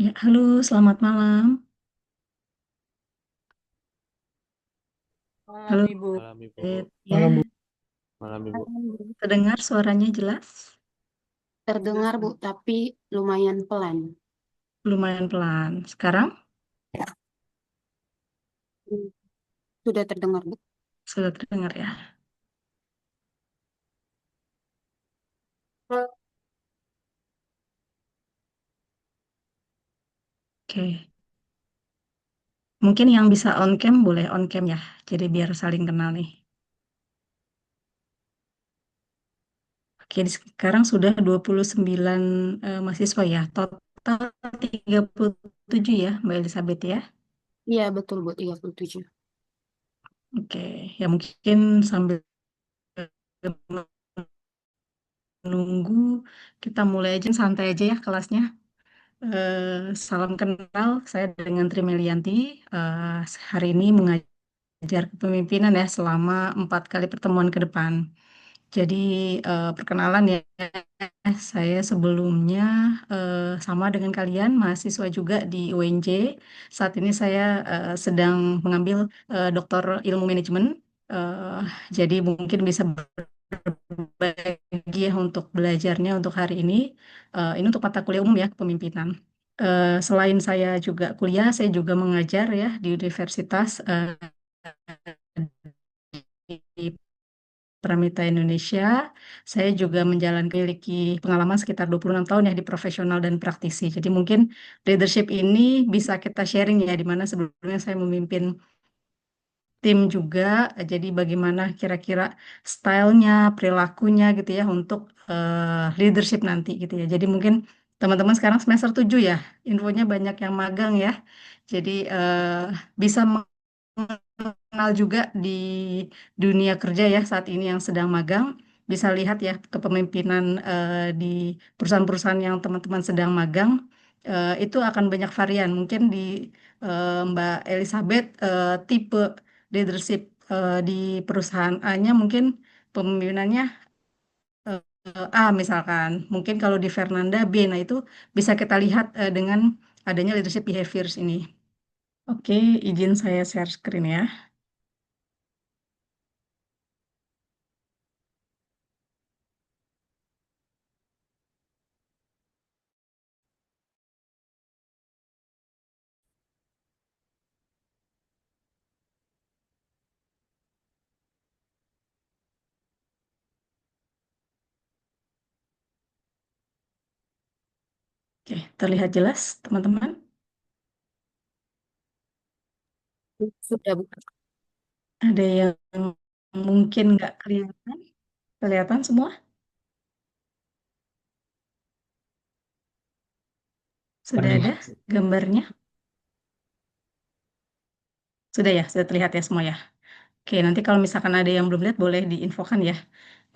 Ya, halo, selamat malam. Malam Halo, Ibu. Malam Ibu. Ya, Malam Bu. Malam Ibu. Malam, Bu. terdengar suaranya jelas, Terdengar Bu, tapi lumayan pelan. lumayan pelan. Sekarang Hmm, Sudah terdengar Bu. sudah terdengar ya. Oke, mungkin yang bisa on cam boleh on cam ya. Jadi biar saling kenal nih. Oke, sekarang sudah 29 mahasiswa ya. Total 37 ya, Mbak Elizabeth ya. Iya betul Bu, 37. Oke, ya mungkin sambil menunggu kita mulai aja santai aja ya kelasnya. Salam kenal, saya dengan Trimelianti. Eh, Hari ini mengajar kepemimpinan ya selama 4 kali pertemuan ke depan. Jadi perkenalan ya, saya sebelumnya sama dengan kalian mahasiswa juga di UNJ. Saat ini saya sedang mengambil Doktor Ilmu Manajemen. Eh, jadi mungkin bisa berbagi ya untuk belajarnya untuk hari ini. Ini untuk mata kuliah umum ya kepemimpinan. Selain saya juga kuliah, saya juga mengajar ya di universitas di Pramita Indonesia. Saya juga memiliki pengalaman sekitar 26 tahun ya di profesional dan praktisi. Jadi mungkin leadership ini bisa kita sharing ya, di mana sebelumnya saya memimpin tim juga. Jadi bagaimana kira-kira stylenya, perilakunya gitu ya untuk leadership nanti gitu ya. Jadi mungkin teman-teman sekarang semester 7 ya, infonya banyak yang magang ya. Jadi bisa mengenal juga di dunia kerja ya saat ini yang sedang magang. Bisa lihat ya kepemimpinan di perusahaan-perusahaan yang teman-teman sedang magang. Itu akan banyak varian. Mungkin di Mbak Elizabeth tipe leadership di perusahaan A-nya mungkin pemimpinannya A misalkan. Mungkin kalau di Fernanda B. Nah itu bisa kita lihat dengan adanya leadership behaviors ini. Oke, izin saya share screen ya. Oke, terlihat jelas teman-teman? Sudah Bu. Ada yang mungkin nggak kelihatan? Kelihatan semua? Sudah ada Terlihat. gambarnya? Sudah ya, sudah terlihat ya semua ya. Oke, nanti kalau misalkan ada yang belum lihat boleh diinfokan ya.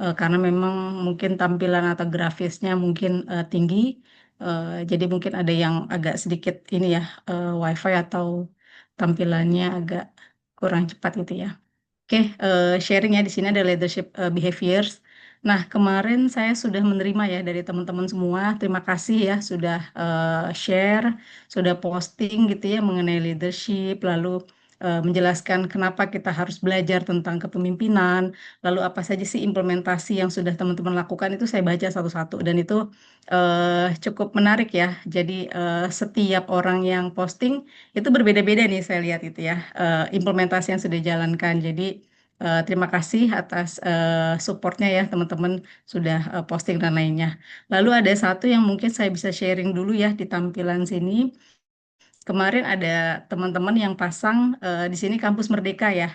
Karena memang mungkin tampilan atau grafisnya mungkin tinggi. Jadi mungkin ada yang agak sedikit ini ya, WiFi atau tampilannya agak kurang cepat gitu ya. Oke, sharing ya di sini ada leadership behaviors. Nah, kemarin saya sudah menerima ya dari teman-teman semua. Terima kasih ya sudah share, sudah posting gitu ya mengenai leadership, lalu menjelaskan kenapa kita harus belajar tentang kepemimpinan, lalu apa saja sih implementasi yang sudah teman-teman lakukan itu saya baca satu-satu dan itu cukup menarik ya. Jadi setiap orang yang posting itu berbeda-beda nih saya lihat itu ya implementasi yang sudah dijalankan. Jadi terima kasih atas supportnya ya teman-teman sudah posting dan lainnya. Lalu ada satu yang mungkin saya bisa sharing dulu ya di tampilan sini. Kemarin ada teman-teman yang pasang di sini Kampus Merdeka ya.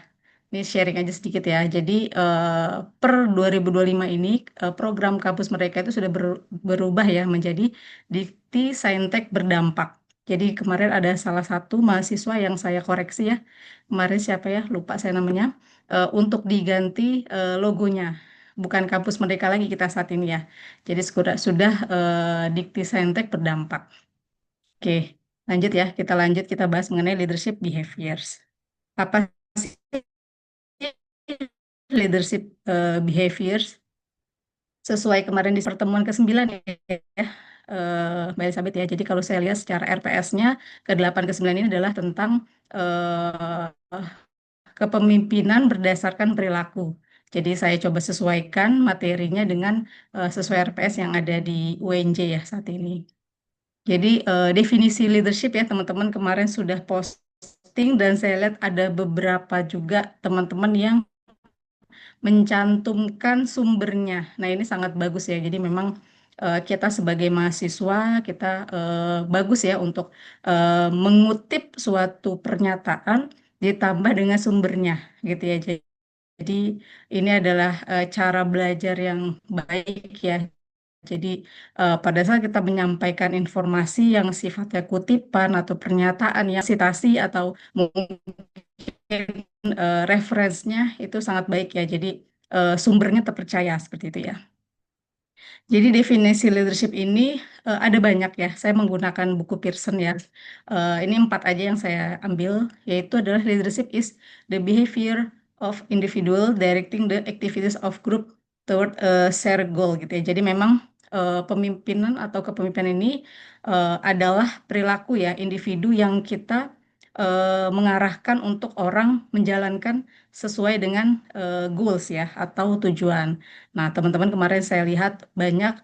Ini sharing aja sedikit ya. Jadi per 2025 ini program Kampus Merdeka itu sudah berubah ya menjadi Dikti Saintek Berdampak. Jadi kemarin ada salah satu mahasiswa yang saya koreksi ya. Kemarin siapa ya? Lupa saya namanya. Untuk diganti logonya. Bukan Kampus Merdeka lagi kita saat ini ya. Jadi sudah Dikti Saintek Berdampak. Oke, lanjut ya. Kita lanjut kita bahas mengenai leadership behaviors. Apa sih leadership behaviors sesuai kemarin di pertemuan ke-9 ya. Mbak Elizabeth ya. Jadi kalau saya lihat secara RPS-nya ke-8 ke-9 ini adalah tentang eh, kepemimpinan berdasarkan perilaku. Jadi saya coba sesuaikan materinya dengan sesuai RPS yang ada di UNJ ya saat ini. Jadi definisi leadership ya teman-teman kemarin sudah posting dan saya lihat ada beberapa juga teman-teman yang mencantumkan sumbernya. Nah, ini sangat bagus ya. Jadi memang kita sebagai mahasiswa kita bagus ya untuk mengutip suatu pernyataan ditambah dengan sumbernya gitu ya. Jadi ini adalah cara belajar yang baik ya. Jadi pada saat kita menyampaikan informasi yang sifatnya kutipan atau pernyataan yang sitasi atau mungkin referensinya itu sangat baik ya. Jadi sumbernya terpercaya seperti itu ya. Jadi definisi leadership ini ada banyak ya. Saya menggunakan buku Pearson ya. Ini 4 aja yang saya ambil, yaitu adalah leadership is the behavior of individual directing the activities of group toward a shared goal gitu ya. Jadi memang pemimpinan atau kepemimpinan ini adalah perilaku ya individu yang kita mengarahkan untuk orang menjalankan sesuai dengan goals ya atau tujuan. Nah, teman-teman kemarin saya lihat banyak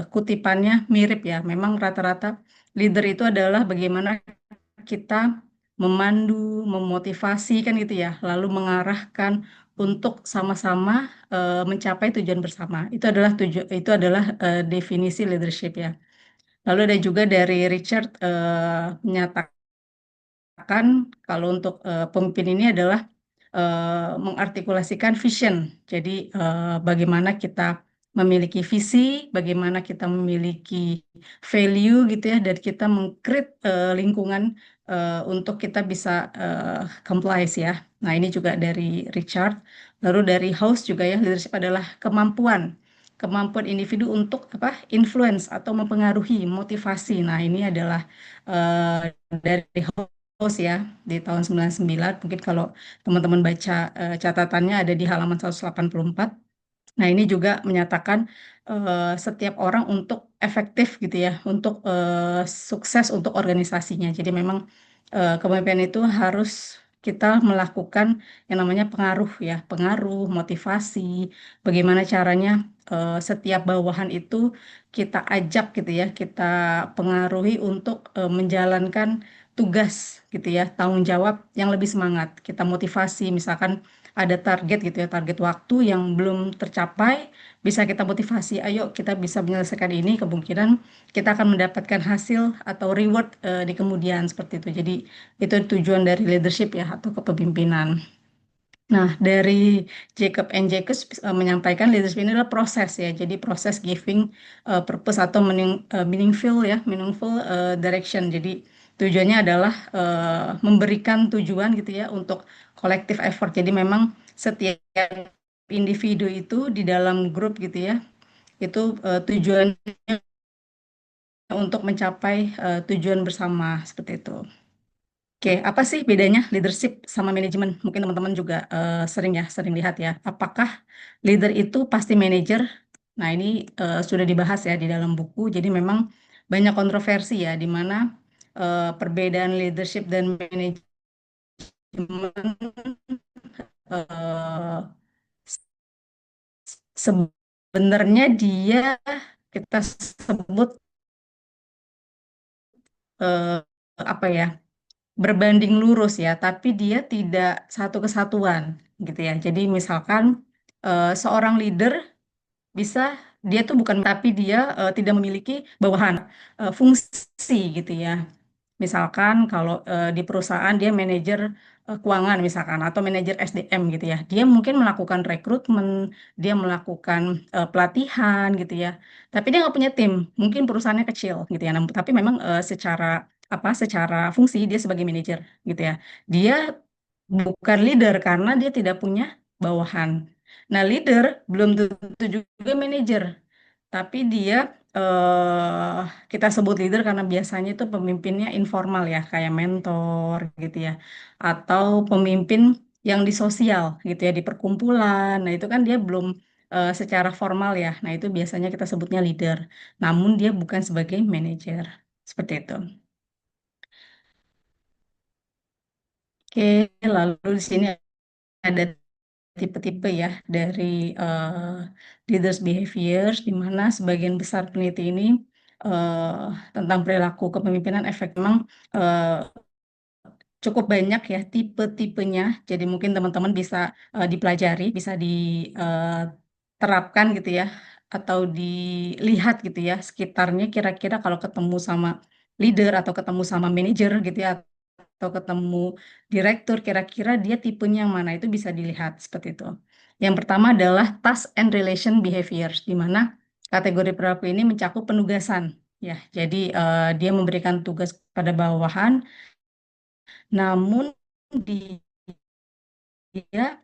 kutipannya mirip ya. Memang rata-rata leader itu adalah bagaimana kita memandu, memotivasi kan gitu ya, lalu mengarahkan untuk sama-sama mencapai tujuan bersama. Itu adalah definisi leadership ya. Lalu ada juga dari Richard menyatakan kalau untuk pemimpin ini adalah mengartikulasikan vision. Jadi bagaimana kita memiliki visi, bagaimana kita memiliki value gitu ya, dan kita mengcreate lingkungan untuk kita bisa comply ya. Nah ini juga dari Richard. Lalu dari House juga ya, leadership adalah kemampuan individu untuk apa influence atau mempengaruhi motivasi. Nah ini adalah dari House ya di tahun 99. Mungkin kalau teman-teman baca catatannya ada di halaman 184. Nah, ini juga menyatakan setiap orang untuk efektif gitu ya, untuk sukses untuk organisasinya. Jadi memang kepemimpinan itu harus kita melakukan yang namanya pengaruh ya, pengaruh, motivasi, bagaimana caranya setiap bawahan itu kita ajak gitu ya, kita pengaruhi untuk menjalankan tugas gitu ya, tanggung jawab yang lebih semangat. Kita motivasi, misalkan ada target gitu ya, target waktu yang belum tercapai, bisa kita motivasi, ayo kita bisa menyelesaikan ini, kemungkinan kita akan mendapatkan hasil atau reward di kemudian seperti itu. Jadi itu tujuan dari leadership ya atau kepemimpinan. Nah, dari Jacob and Jacobs menyampaikan leadership ini adalah proses ya. Jadi proses giving purpose atau meaningful ya, meaningful direction. Jadi tujuannya adalah memberikan tujuan gitu ya untuk collective effort. Jadi memang setiap individu itu di dalam grup gitu ya, itu tujuannya untuk mencapai tujuan bersama seperti itu. Oke, apa sih bedanya leadership sama manajemen? Mungkin teman-teman juga sering lihat ya. Apakah leader itu pasti manajer? Nah, ini sudah dibahas ya di dalam buku. Jadi memang banyak kontroversi ya, di mana perbedaan leadership dan manajemen eh, sebenarnya dia kita sebut eh, apa ya? Berbanding lurus ya, tapi dia tidak satu kesatuan gitu ya. Jadi misalkan seorang leader bisa dia tuh bukan tapi dia tidak memiliki bawahan fungsi gitu ya. Misalkan kalau di perusahaan dia manajer keuangan misalkan atau manajer SDM gitu ya. Dia mungkin melakukan rekrutmen, dia melakukan pelatihan gitu ya. Tapi dia nggak punya tim. Mungkin perusahaannya kecil gitu ya. Tapi memang secara fungsi dia sebagai manajer gitu ya. Dia bukan leader karena dia tidak punya bawahan. Nah, leader belum tentu juga manajer. Tapi dia eh kita sebut leader karena biasanya itu pemimpinnya informal ya, kayak mentor gitu ya, atau pemimpin yang di sosial gitu ya, di perkumpulan. Nah itu kan dia belum secara formal ya. Nah, itu biasanya kita sebutnya leader. Namun dia bukan sebagai manajer. Seperti itu. Oke, lalu di sini ada tipe-tipe ya dari eh, leaders behaviors, di mana sebagian besar peneliti ini tentang perilaku kepemimpinan efek memang eh, cukup banyak ya tipe-tipenya. Jadi mungkin teman-teman bisa dipelajari, bisa diterapkan gitu ya, atau dilihat gitu ya sekitarnya kira-kira kalau ketemu sama leader atau ketemu sama manajer gitu ya, atau ketemu direktur, kira-kira dia tipenya yang mana itu bisa dilihat seperti itu. Yang pertama adalah task and relation behaviors, di mana kategori perilaku ini mencakup penugasan. Ya, jadi dia memberikan tugas pada bawahan, namun dia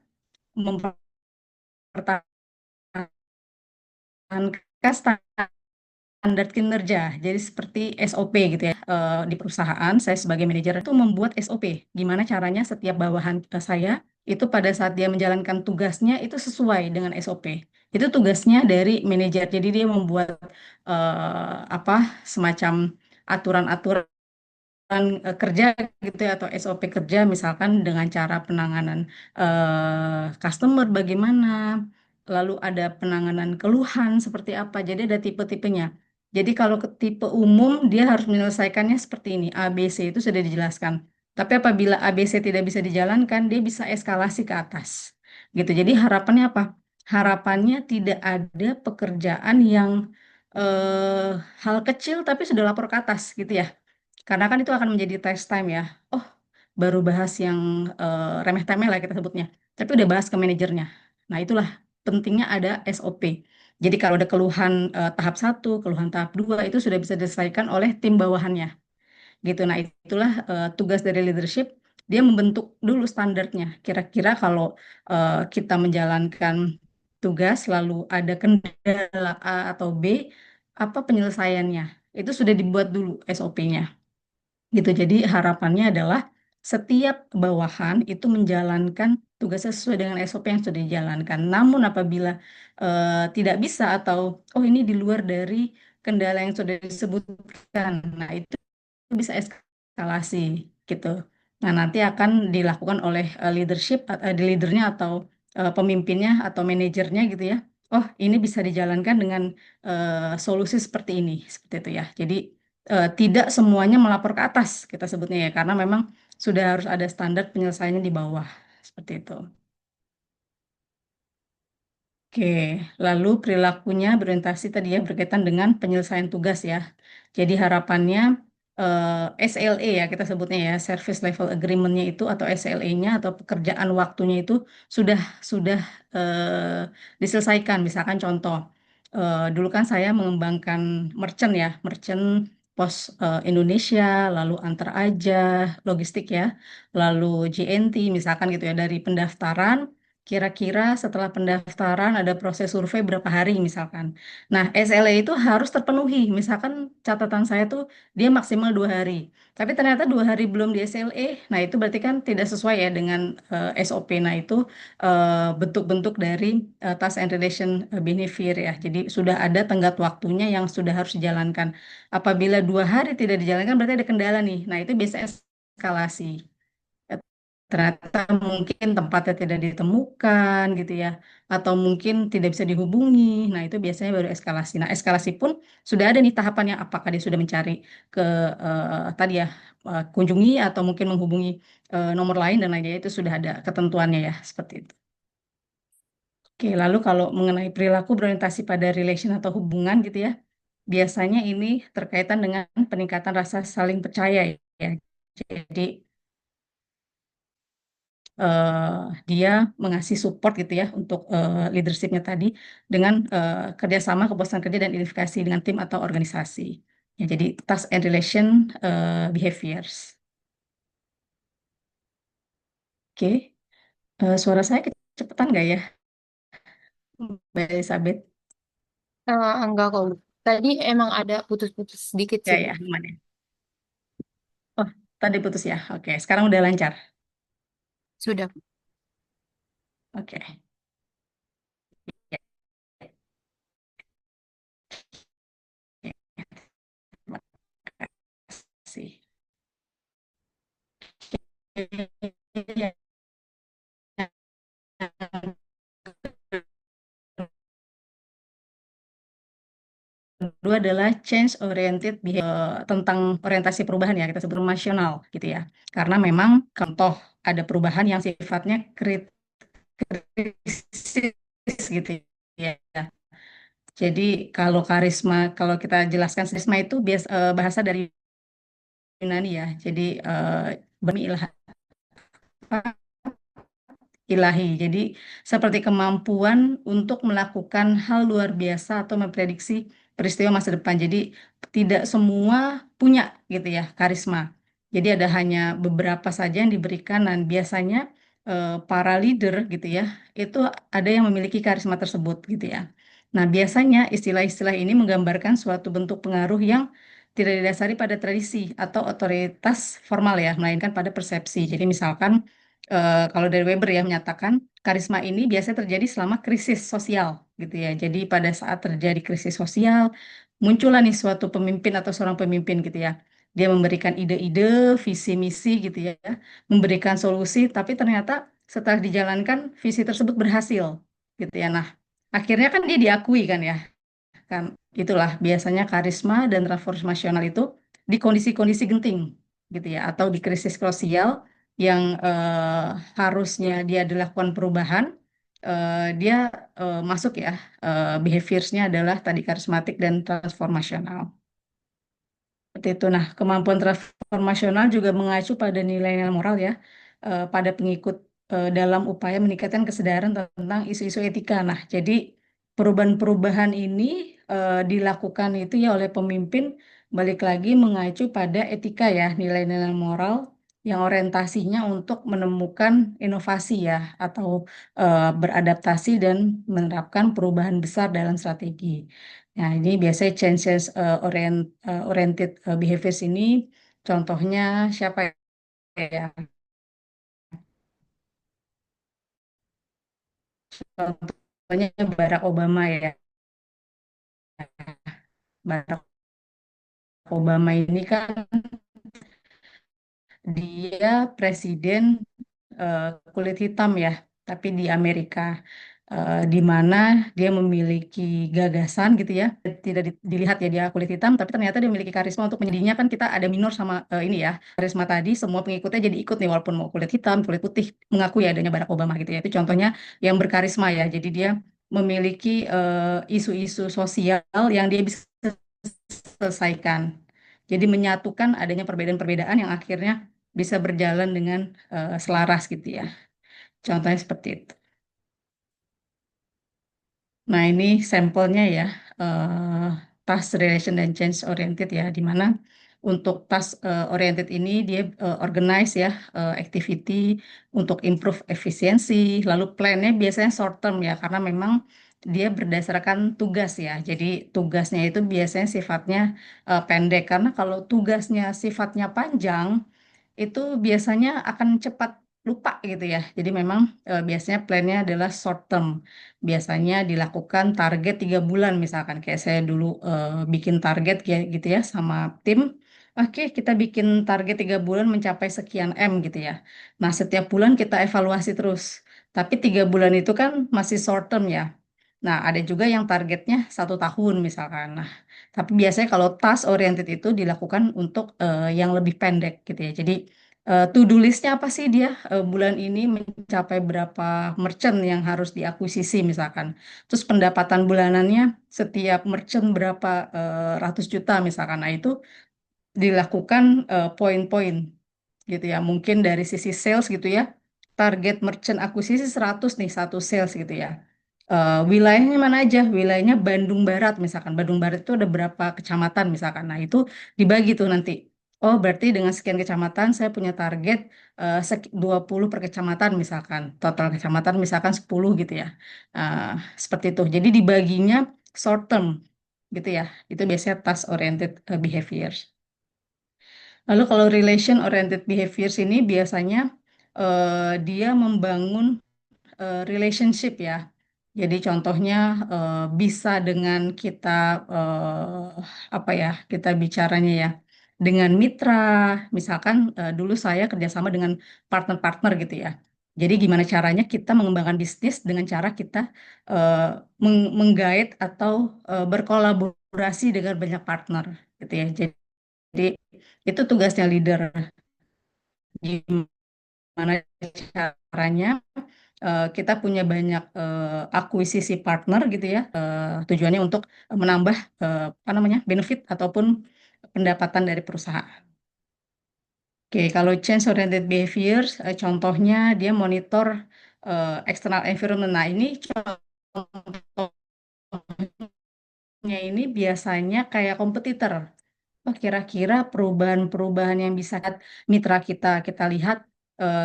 mempertahankan standar kinerja. Jadi seperti SOP gitu ya. Di perusahaan saya sebagai manajer itu membuat SOP. Gimana caranya setiap bawahan saya itu pada saat dia menjalankan tugasnya itu sesuai dengan SOP. Itu tugasnya dari manajer. Jadi dia membuat apa semacam aturan-aturan kerja gitu ya, atau SOP kerja misalkan dengan cara penanganan customer bagaimana, lalu ada penanganan keluhan seperti apa. Jadi ada tipe-tipenya. Jadi kalau ke tipe umum dia harus menyelesaikannya seperti ini. A, B, C itu sudah dijelaskan. Tapi apabila A, B, C tidak bisa dijalankan, dia bisa eskalasi ke atas. Gitu. Jadi harapannya apa? Harapannya tidak ada pekerjaan yang eh, hal kecil tapi sudah lapor ke atas gitu ya. Karena kan itu akan menjadi test time ya. Oh, baru bahas yang remeh-temeh lah kita sebutnya. Tapi udah bahas ke manajernya. Nah, itulah pentingnya ada SOP. Jadi kalau ada keluhan tahap satu, keluhan tahap 2 itu sudah bisa diselesaikan oleh tim bawahannya. Gitu. Nah, itulah tugas dari leadership. Dia membentuk dulu standarnya. Kira-kira kalau kita menjalankan tugas lalu ada kendala A atau B, apa penyelesaiannya? Itu sudah dibuat dulu SOP-nya gitu. Jadi harapannya adalah setiap bawahan itu menjalankan tugasnya sesuai dengan SOP yang sudah dijalankan. Namun apabila tidak bisa atau oh ini di luar dari kendala yang sudah disebutkan, nah itu bisa eskalasi gitu. Nah, nanti akan dilakukan oleh leadership, di leadernya atau pemimpinnya atau manajernya gitu ya. Oh, ini bisa dijalankan dengan solusi seperti ini, seperti itu ya. Jadi tidak semuanya melapor ke atas kita sebutnya ya, karena memang sudah harus ada standar penyelesaiannya di bawah, seperti itu. Oke, lalu perilakunya berorientasi tadi ya berkaitan dengan penyelesaian tugas ya. Jadi harapannya SLA ya kita sebutnya ya, Service Level Agreement-nya itu atau SLA-nya atau pekerjaan waktunya itu sudah sudah diselesaikan. Misalkan contoh, dulu kan saya mengembangkan merchant ya, merchant Pos Indonesia, lalu Antar Aja, logistik ya, lalu JNT misalkan gitu ya dari pendaftaran. Kira-kira setelah pendaftaran ada proses survei berapa hari misalkan. Nah, SLA itu harus terpenuhi. Misalkan catatan saya tuh dia maksimal 2 hari. Tapi ternyata 2 hari belum di SLA. Nah, itu berarti kan tidak sesuai ya dengan SOP. Nah, itu bentuk-bentuk dari task and relation behavior ya. Jadi sudah ada tenggat waktunya yang sudah harus dijalankan. Apabila 2 hari tidak dijalankan berarti ada kendala nih. Nah, itu biasa eskalasi. Ternyata mungkin tempatnya tidak ditemukan gitu ya, atau mungkin tidak bisa dihubungi. Nah, itu biasanya baru eskalasi. Nah, eskalasi pun sudah ada nih tahapannya, apakah dia sudah mencari ke tadi ya, kunjungi atau mungkin menghubungi nomor lain dan lainnya, itu sudah ada ketentuannya ya, seperti itu. Oke, lalu kalau mengenai perilaku berorientasi pada relation atau hubungan gitu ya, biasanya ini terkaitan dengan peningkatan rasa saling percaya ya. Jadi dia mengasih support gitu ya untuk leadershipnya tadi dengan kerjasama, kepuasan kerja dan identifikasi dengan tim atau organisasi. Ya, jadi task and relation behaviors. Oke, suara saya kecepatan nggak ya, Mbak Elizabeth? Enggak kok, Bu. Tadi emang ada putus-putus sedikit Ya sih, Bu. ya, aman ya. Oh, tadi putus ya. Oke, sekarang udah lancar. Sudah. Oke. Kedua adalah change oriented behavior, tentang orientasi perubahan ya kita sebut formational gitu ya. Karena memang contoh ada perubahan yang sifatnya kritis gitu ya. Jadi kalau karisma, kalau kita jelaskan karisma itu bahasa dari Yunani ya. Jadi bumi ilahi. Jadi seperti kemampuan untuk melakukan hal luar biasa atau memprediksi peristiwa masa depan. Jadi tidak semua punya gitu ya karisma. Jadi ada hanya beberapa saja yang diberikan dan biasanya para leader gitu ya itu ada yang memiliki karisma tersebut gitu ya. Nah, biasanya istilah-istilah ini menggambarkan suatu bentuk pengaruh yang tidak didasari pada tradisi atau otoritas formal ya, melainkan pada persepsi. Jadi misalkan kalau dari Weber ya menyatakan karisma ini biasanya terjadi selama krisis sosial gitu ya. Jadi pada saat terjadi krisis sosial muncullah nih suatu pemimpin atau seorang pemimpin gitu ya. Dia memberikan ide-ide, visi misi gitu ya, memberikan solusi, tapi ternyata setelah dijalankan visi tersebut berhasil gitu ya. Nah, akhirnya kan dia diakui kan ya. Kan itulah biasanya karisma dan transformasional itu di kondisi-kondisi genting gitu ya atau di krisis sosial yang harusnya dia dilakukan perubahan dia masuk ya behaviorsnya adalah tadi karismatik dan transformasional. Seperti itu. Nah, kemampuan transformasional juga mengacu pada nilai-nilai moral ya, pada pengikut dalam upaya meningkatkan kesadaran tentang isu-isu etika. Nah, jadi perubahan-perubahan ini dilakukan itu ya oleh pemimpin balik lagi mengacu pada etika ya, nilai-nilai moral yang orientasinya untuk menemukan inovasi ya atau beradaptasi dan menerapkan perubahan besar dalam strategi. Nah, ini biasanya changes oriented behaviors ini contohnya siapa ya? Contohnya Barack Obama ya. Barack Obama ini kan dia presiden eh, kulit hitam ya, tapi di Amerika, di mana dia memiliki gagasan gitu ya, tidak dilihat ya dia kulit hitam, tapi ternyata dia memiliki karisma untuk menjadinya kan kita ada minor sama ini ya, karisma tadi semua pengikutnya jadi ikut nih walaupun mau kulit hitam, kulit putih mengakui adanya Barack Obama gitu ya, itu contohnya yang berkarisma ya, jadi dia memiliki isu-isu sosial yang dia bisa selesaikan. Jadi menyatukan adanya perbedaan-perbedaan yang akhirnya bisa berjalan dengan selaras gitu ya. Contohnya seperti itu. Nah, ini sampelnya ya, eh, task relation dan change oriented ya, di mana untuk task oriented ini dia organize ya, activity untuk improve efisiensi, lalu plannya biasanya short term ya, karena memang dia berdasarkan tugas ya. Jadi tugasnya itu biasanya sifatnya pendek, karena kalau tugasnya sifatnya panjang, itu biasanya akan cepat lupa gitu ya. Jadi memang biasanya plannya adalah short term. Biasanya dilakukan target 3 bulan misalkan. Kayak saya dulu bikin target kayak gitu ya sama tim. Oke, kita bikin target 3 bulan mencapai sekian M gitu ya. Nah, setiap bulan kita evaluasi terus. Tapi 3 bulan itu kan masih short term ya. Nah, ada juga yang targetnya 1 tahun misalkan. Nah, tapi biasanya kalau task oriented itu dilakukan untuk yang lebih pendek gitu ya. Jadi to-do listnya apa sih dia bulan ini mencapai berapa merchant yang harus diakuisisi misalkan. Terus pendapatan bulanannya setiap merchant berapa ratus juta misalkan. Nah itu dilakukan poin-poin gitu ya. Mungkin dari sisi sales gitu ya. Target merchant akuisisi 100 nih satu sales gitu ya. Wilayahnya mana aja? Wilayahnya Bandung Barat misalkan. Bandung Barat itu ada berapa kecamatan misalkan. Nah, itu dibagi tuh nanti. Oh, berarti dengan sekian kecamatan saya punya target 20 per kecamatan misalkan. Total kecamatan misalkan 10 gitu ya. Eh, Seperti itu. Jadi dibaginya short term gitu ya. Itu biasanya task oriented behaviors. Lalu kalau relation oriented behaviors ini biasanya dia membangun relationship ya. Jadi contohnya bisa dengan kita apa ya kita bicaranya ya. dengan mitra, misalkan dulu saya kerjasama dengan partner-partner gitu ya. Jadi gimana caranya kita mengembangkan bisnis dengan cara kita eh, menggait atau berkolaborasi dengan banyak partner gitu ya. Jadi itu tugasnya leader. Gimana caranya kita punya banyak akuisisi partner gitu ya. Tujuannya untuk menambah apa namanya benefit ataupun pendapatan dari perusahaan. Oke, kalau change oriented behaviors, contohnya dia monitor external environment. Nah, ini contohnya ini biasanya kayak kompetitor. Oh, kira-kira perubahan-perubahan yang bisa mitra kita lihat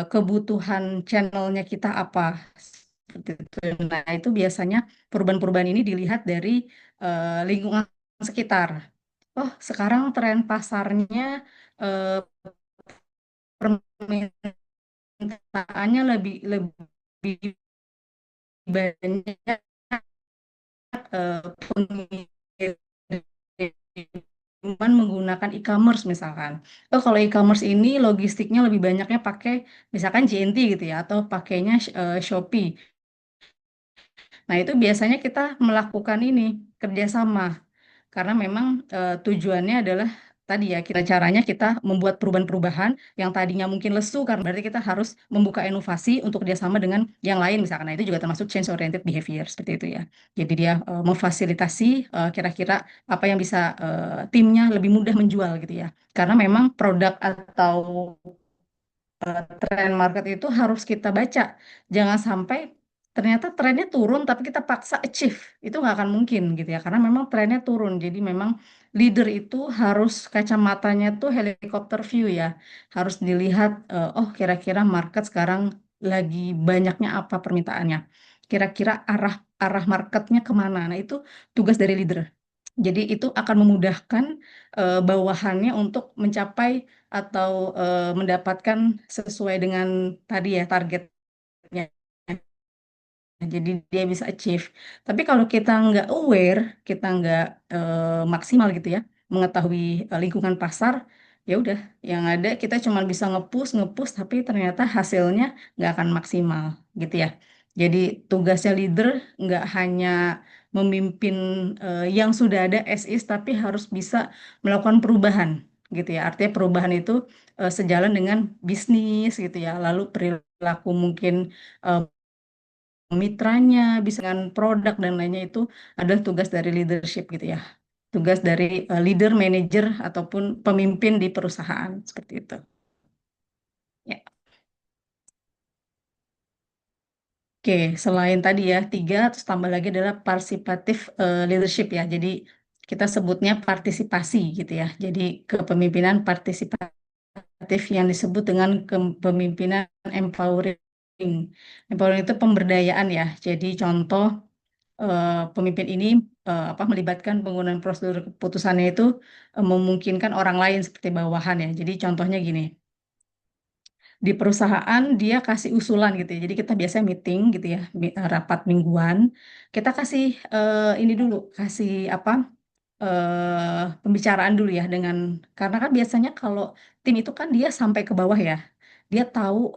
kebutuhan channelnya kita apa. Seperti itu. Nah, itu biasanya perubahan-perubahan ini dilihat dari lingkungan sekitar. Oh, sekarang tren pasarnya eh, permintaannya lebih lebih banyak pengiriman menggunakan e-commerce misalkan. Oh, kalau e-commerce ini logistiknya lebih banyaknya pakai misalkan JNT gitu ya atau pakainya Shopee. Nah, itu biasanya kita melakukan ini kerjasama karena memang tujuannya adalah tadi ya kita caranya kita membuat perubahan-perubahan yang tadinya mungkin lesu karena berarti kita harus membuka inovasi untuk kerjasama dengan yang lain misalkan. Nah, itu juga termasuk change oriented behavior seperti itu ya. Jadi dia memfasilitasi kira-kira apa yang bisa timnya lebih mudah menjual gitu ya. Karena memang produk atau tren market itu harus kita baca. Jangan sampai ternyata trennya turun tapi kita paksa achieve. Itu nggak akan mungkin gitu ya. Karena memang trennya turun. Jadi memang leader itu harus kacamatanya tuh helikopter view ya. Harus dilihat, oh kira-kira market sekarang lagi banyaknya apa permintaannya. Kira-kira arah arah marketnya kemana. Nah itu tugas dari leader. Jadi itu akan memudahkan bawahannya untuk mencapai atau mendapatkan sesuai dengan tadi ya targetnya. Jadi dia bisa achieve. Tapi kalau kita nggak aware, kita nggak maksimal gitu ya, mengetahui lingkungan pasar, ya udah, yang ada kita cuma bisa ngepush, ngepush, tapi ternyata hasilnya nggak akan maksimal gitu ya. Jadi tugasnya leader nggak hanya memimpin yang sudah ada as is, tapi harus bisa melakukan perubahan gitu ya. Artinya perubahan itu sejalan dengan bisnis gitu ya. Lalu perilaku mungkin eh, mitranya, bisa dengan produk dan lainnya itu adalah tugas dari leadership gitu ya. Tugas dari leader, manager ataupun pemimpin di perusahaan seperti itu. Ya. Oke, selain tadi ya tiga, terus tambah lagi adalah participative leadership ya. Jadi kita sebutnya partisipasi gitu ya. Jadi kepemimpinan partisipatif yang disebut dengan kepemimpinan empowering. Empowering itu pemberdayaan ya. Jadi contoh pemimpin ini apa melibatkan penggunaan prosedur keputusannya itu memungkinkan orang lain seperti bawahan ya. Jadi contohnya gini, di perusahaan dia kasih usulan gitu ya. Jadi kita biasanya meeting gitu ya, rapat mingguan. Kita kasih ini dulu, kasih apa pembicaraan dulu ya dengan karena kan biasanya kalau tim itu kan dia sampai ke bawah ya. Dia tahu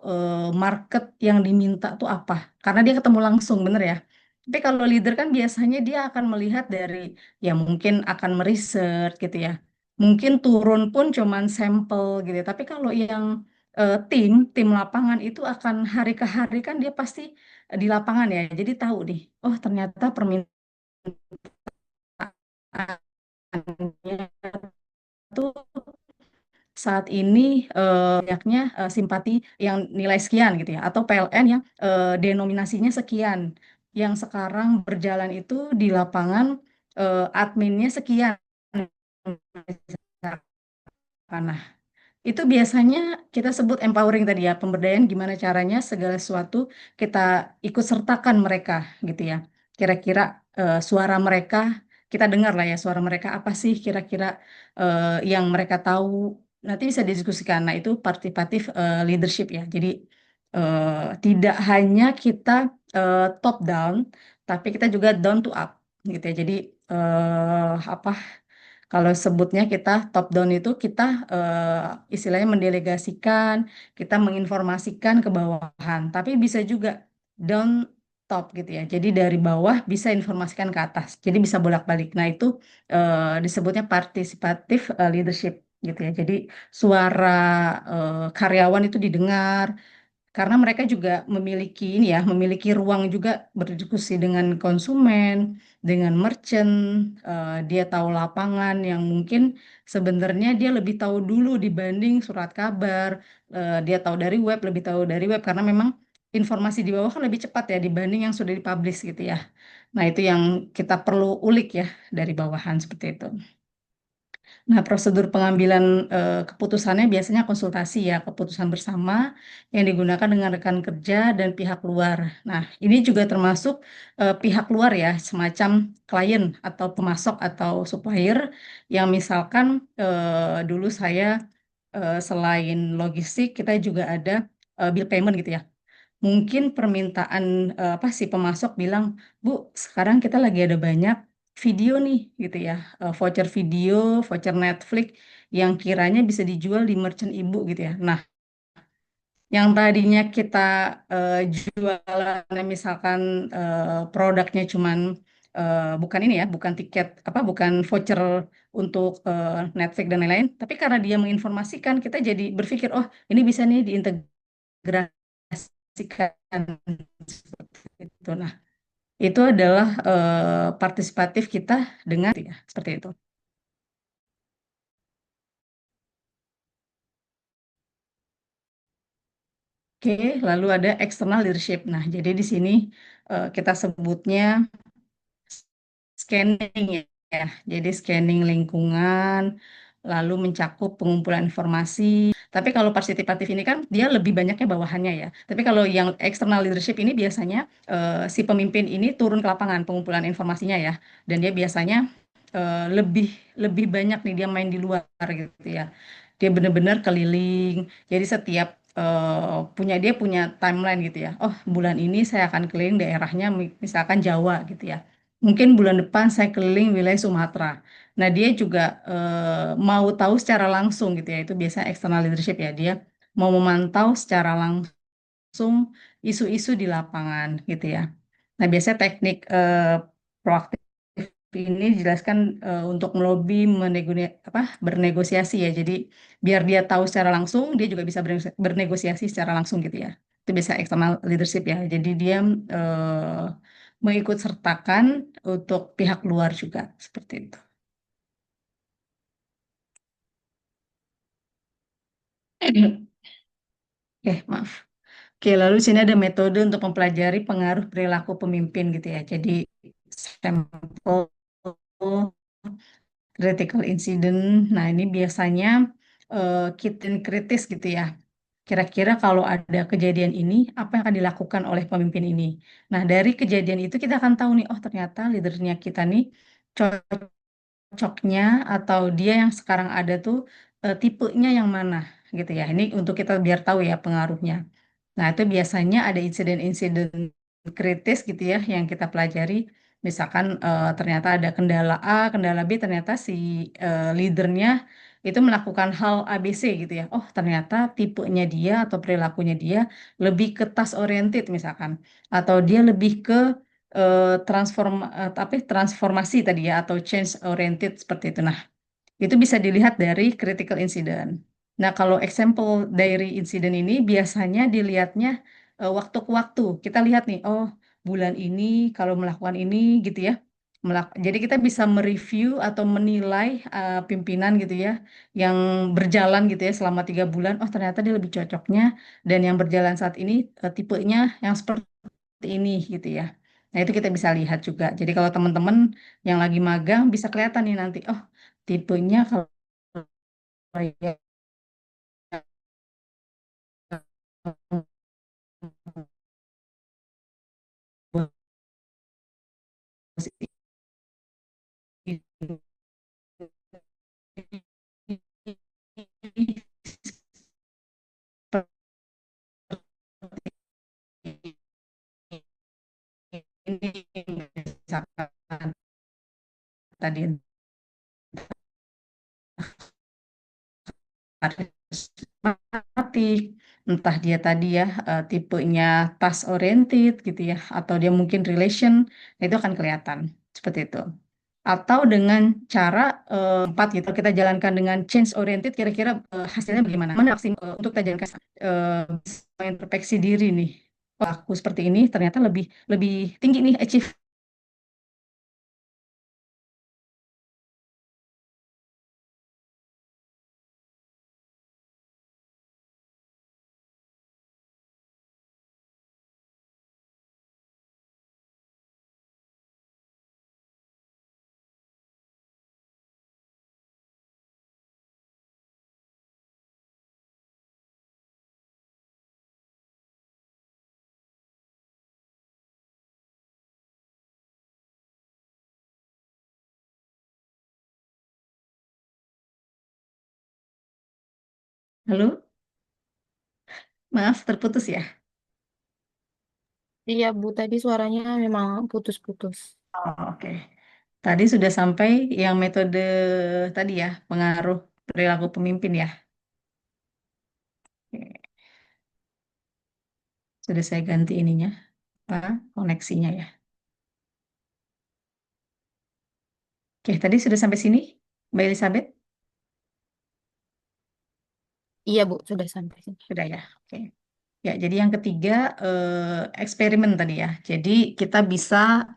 market yang diminta tuh apa karena dia ketemu langsung bener ya. Tapi kalau leader kan biasanya dia akan melihat dari ya mungkin akan meriset gitu ya. Mungkin turun pun cuman sampel gitu. Tapi kalau yang tim lapangan itu akan hari ke hari kan dia pasti di lapangan ya. Jadi tahu nih, oh ternyata permintaannya tuh saat ini banyaknya simpati yang nilai sekian gitu ya atau PLN yang denominasinya sekian yang sekarang berjalan itu di lapangan adminnya sekian. Nah, itu biasanya kita sebut empowering tadi ya, pemberdayaan gimana caranya segala sesuatu kita ikut sertakan mereka gitu ya. Kira-kira suara mereka kita dengar lah ya suara mereka apa sih kira-kira yang mereka tahu nanti bisa didiskusikan. Nah, itu partisipatif leadership ya. Jadi tidak hanya kita top down, tapi kita juga down to up gitu ya. Jadi apa Kalau sebutnya kita top down itu kita istilahnya mendelegasikan, kita menginformasikan ke bawahan. Tapi bisa juga down top gitu ya. Jadi dari bawah bisa informasikan ke atas. Jadi bisa bolak-balik. Nah itu disebutnya partisipatif leadership gitu ya. Jadi suara karyawan itu didengar, karena mereka juga memiliki ini ya, memiliki ruang juga berdiskusi dengan konsumen, dengan merchant, dia tahu lapangan yang mungkin sebenarnya dia lebih tahu dulu dibanding surat kabar, dia tahu dari web, lebih tahu dari web karena memang informasi di bawah kan lebih cepat ya dibanding yang sudah dipublish gitu ya. Nah, itu yang kita perlu ulik ya dari bawahan seperti itu. Nah, prosedur pengambilan keputusannya biasanya konsultasi ya, keputusan bersama yang digunakan dengan rekan kerja dan pihak luar. Nah, ini juga termasuk pihak luar ya, semacam klien atau pemasok atau supplier yang misalkan dulu saya selain logistik, kita juga ada bill payment gitu ya. Mungkin permintaan apa sih pemasok bilang, Bu, sekarang kita lagi ada banyak video nih gitu ya, voucher video, voucher Netflix yang kiranya bisa dijual di merchant Ibu gitu ya. Nah, yang tadinya kita jualan misalkan produknya cuman bukan ini ya, bukan tiket apa, bukan voucher untuk Netflix dan lain-lain, tapi karena dia menginformasikan, kita jadi berpikir, oh ini bisa nih diintegrasikan seperti itu. Nah, itu adalah partisipatif kita dengan ya, seperti itu. Oke, lalu ada external leadership. Nah, jadi di sini kita sebutnya scanning ya. Jadi scanning lingkungan, lalu mencakup pengumpulan informasi. Tapi kalau partisipatif ini kan dia lebih banyaknya bawahannya ya. Tapi kalau yang external leadership ini biasanya si pemimpin ini turun ke lapangan pengumpulan informasinya ya. Dan dia biasanya lebih lebih banyak nih dia main di luar gitu ya. Dia benar-benar keliling. Jadi setiap dia punya timeline gitu ya. Oh, bulan ini saya akan keliling daerahnya misalkan Jawa gitu ya. Mungkin bulan depan saya keliling wilayah Sumatera. Nah, dia juga mau tahu secara langsung gitu ya. Itu biasanya external leadership ya. Dia mau memantau secara langsung isu-isu di lapangan gitu ya. Nah, biasanya teknik proaktif ini dijelaskan untuk melobi, bernegosiasi ya. Jadi biar dia tahu secara langsung, dia juga bisa bernegosiasi secara langsung gitu ya. Itu bisa external leadership ya. Jadi dia mengikut sertakan untuk pihak luar juga seperti itu. Oke, maaf. Oke, lalu sini ada metode untuk mempelajari pengaruh perilaku pemimpin gitu ya. Jadi sampel critical incident. Nah, ini biasanya kita kritis gitu ya. Kira-kira kalau ada kejadian ini, apa yang akan dilakukan oleh pemimpin ini? Nah, dari kejadian itu kita akan tahu nih, oh ternyata leadernya kita nih cocoknya atau dia yang sekarang ada tuh tipenya yang mana gitu ya. Ini untuk kita biar tahu ya pengaruhnya. Nah, itu biasanya ada insiden-insiden kritis gitu ya yang kita pelajari. Misalkan ternyata ada kendala A, kendala B, ternyata si leadernya itu melakukan hal ABC gitu ya. Oh, ternyata tipenya dia atau perilakunya dia lebih ke task oriented misalkan. Atau dia lebih ke transformasi tadi ya atau change oriented seperti itu. Nah, itu bisa dilihat dari critical incident. Nah, kalau example dari insiden ini biasanya dilihatnya waktu ke waktu. Kita lihat nih, oh bulan ini kalau melakukan ini gitu ya. Jadi kita bisa mereview atau menilai pimpinan gitu ya, yang berjalan gitu ya selama 3 bulan. Oh ternyata dia lebih cocoknya dan yang berjalan saat ini tipenya yang seperti ini gitu ya. Nah itu kita bisa lihat juga. Jadi kalau teman-teman yang lagi magang bisa kelihatan nih nanti, oh tipenya kalau yang bos ini misalkan tadi karismatik, entah dia tadi ya tipenya task oriented gitu ya, atau dia mungkin relation, nah itu akan kelihatan seperti itu. Atau dengan cara empat gitu, kita jalankan dengan change oriented, kira-kira hasilnya bagaimana? Mana maksimal untuk kita jalankan bisa introspeksi diri nih. Oh, aku seperti ini ternyata lebih lebih tinggi nih achieve. Halo, maaf terputus ya. Iya, Bu, tadi suaranya memang putus-putus. Oh, oke. Tadi sudah sampai yang metode tadi ya, pengaruh perilaku pemimpin ya. Oke. Sudah saya ganti ininya, apa, koneksinya ya. Oke, tadi sudah sampai sini, Mbak Elizabeth? Iya, Bu, sudah sampai sini. Sudah ya. Oke. Ya, jadi yang ketiga eksperimen tadi ya. Jadi kita bisa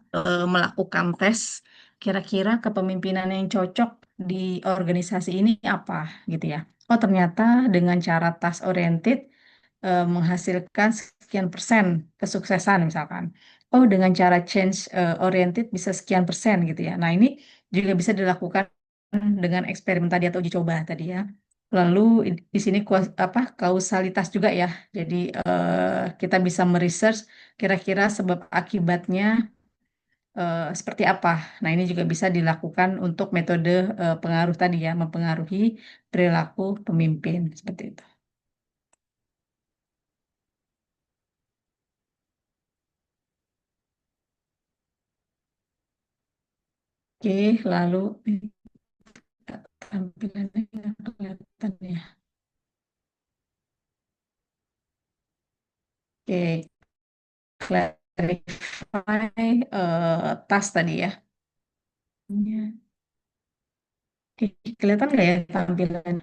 melakukan tes kira-kira kepemimpinan yang cocok di organisasi ini apa gitu ya. Oh, ternyata dengan cara task oriented menghasilkan sekian persen kesuksesan misalkan. Oh, dengan cara change oriented bisa sekian persen gitu ya. Nah, ini juga bisa dilakukan dengan eksperimen tadi atau uji coba tadi ya. Lalu di sini apa kausalitas juga ya. Jadi kita bisa meresearch kira-kira sebab akibatnya seperti apa. Nah, ini juga bisa dilakukan untuk metode pengaruh tadi ya, mempengaruhi perilaku pemimpin seperti itu. Oke, lalu tampilannya nggak kelihatan ya. Oke, clarify task tadi ya. Ya. Oke, kelihatan nggak ya tampilan?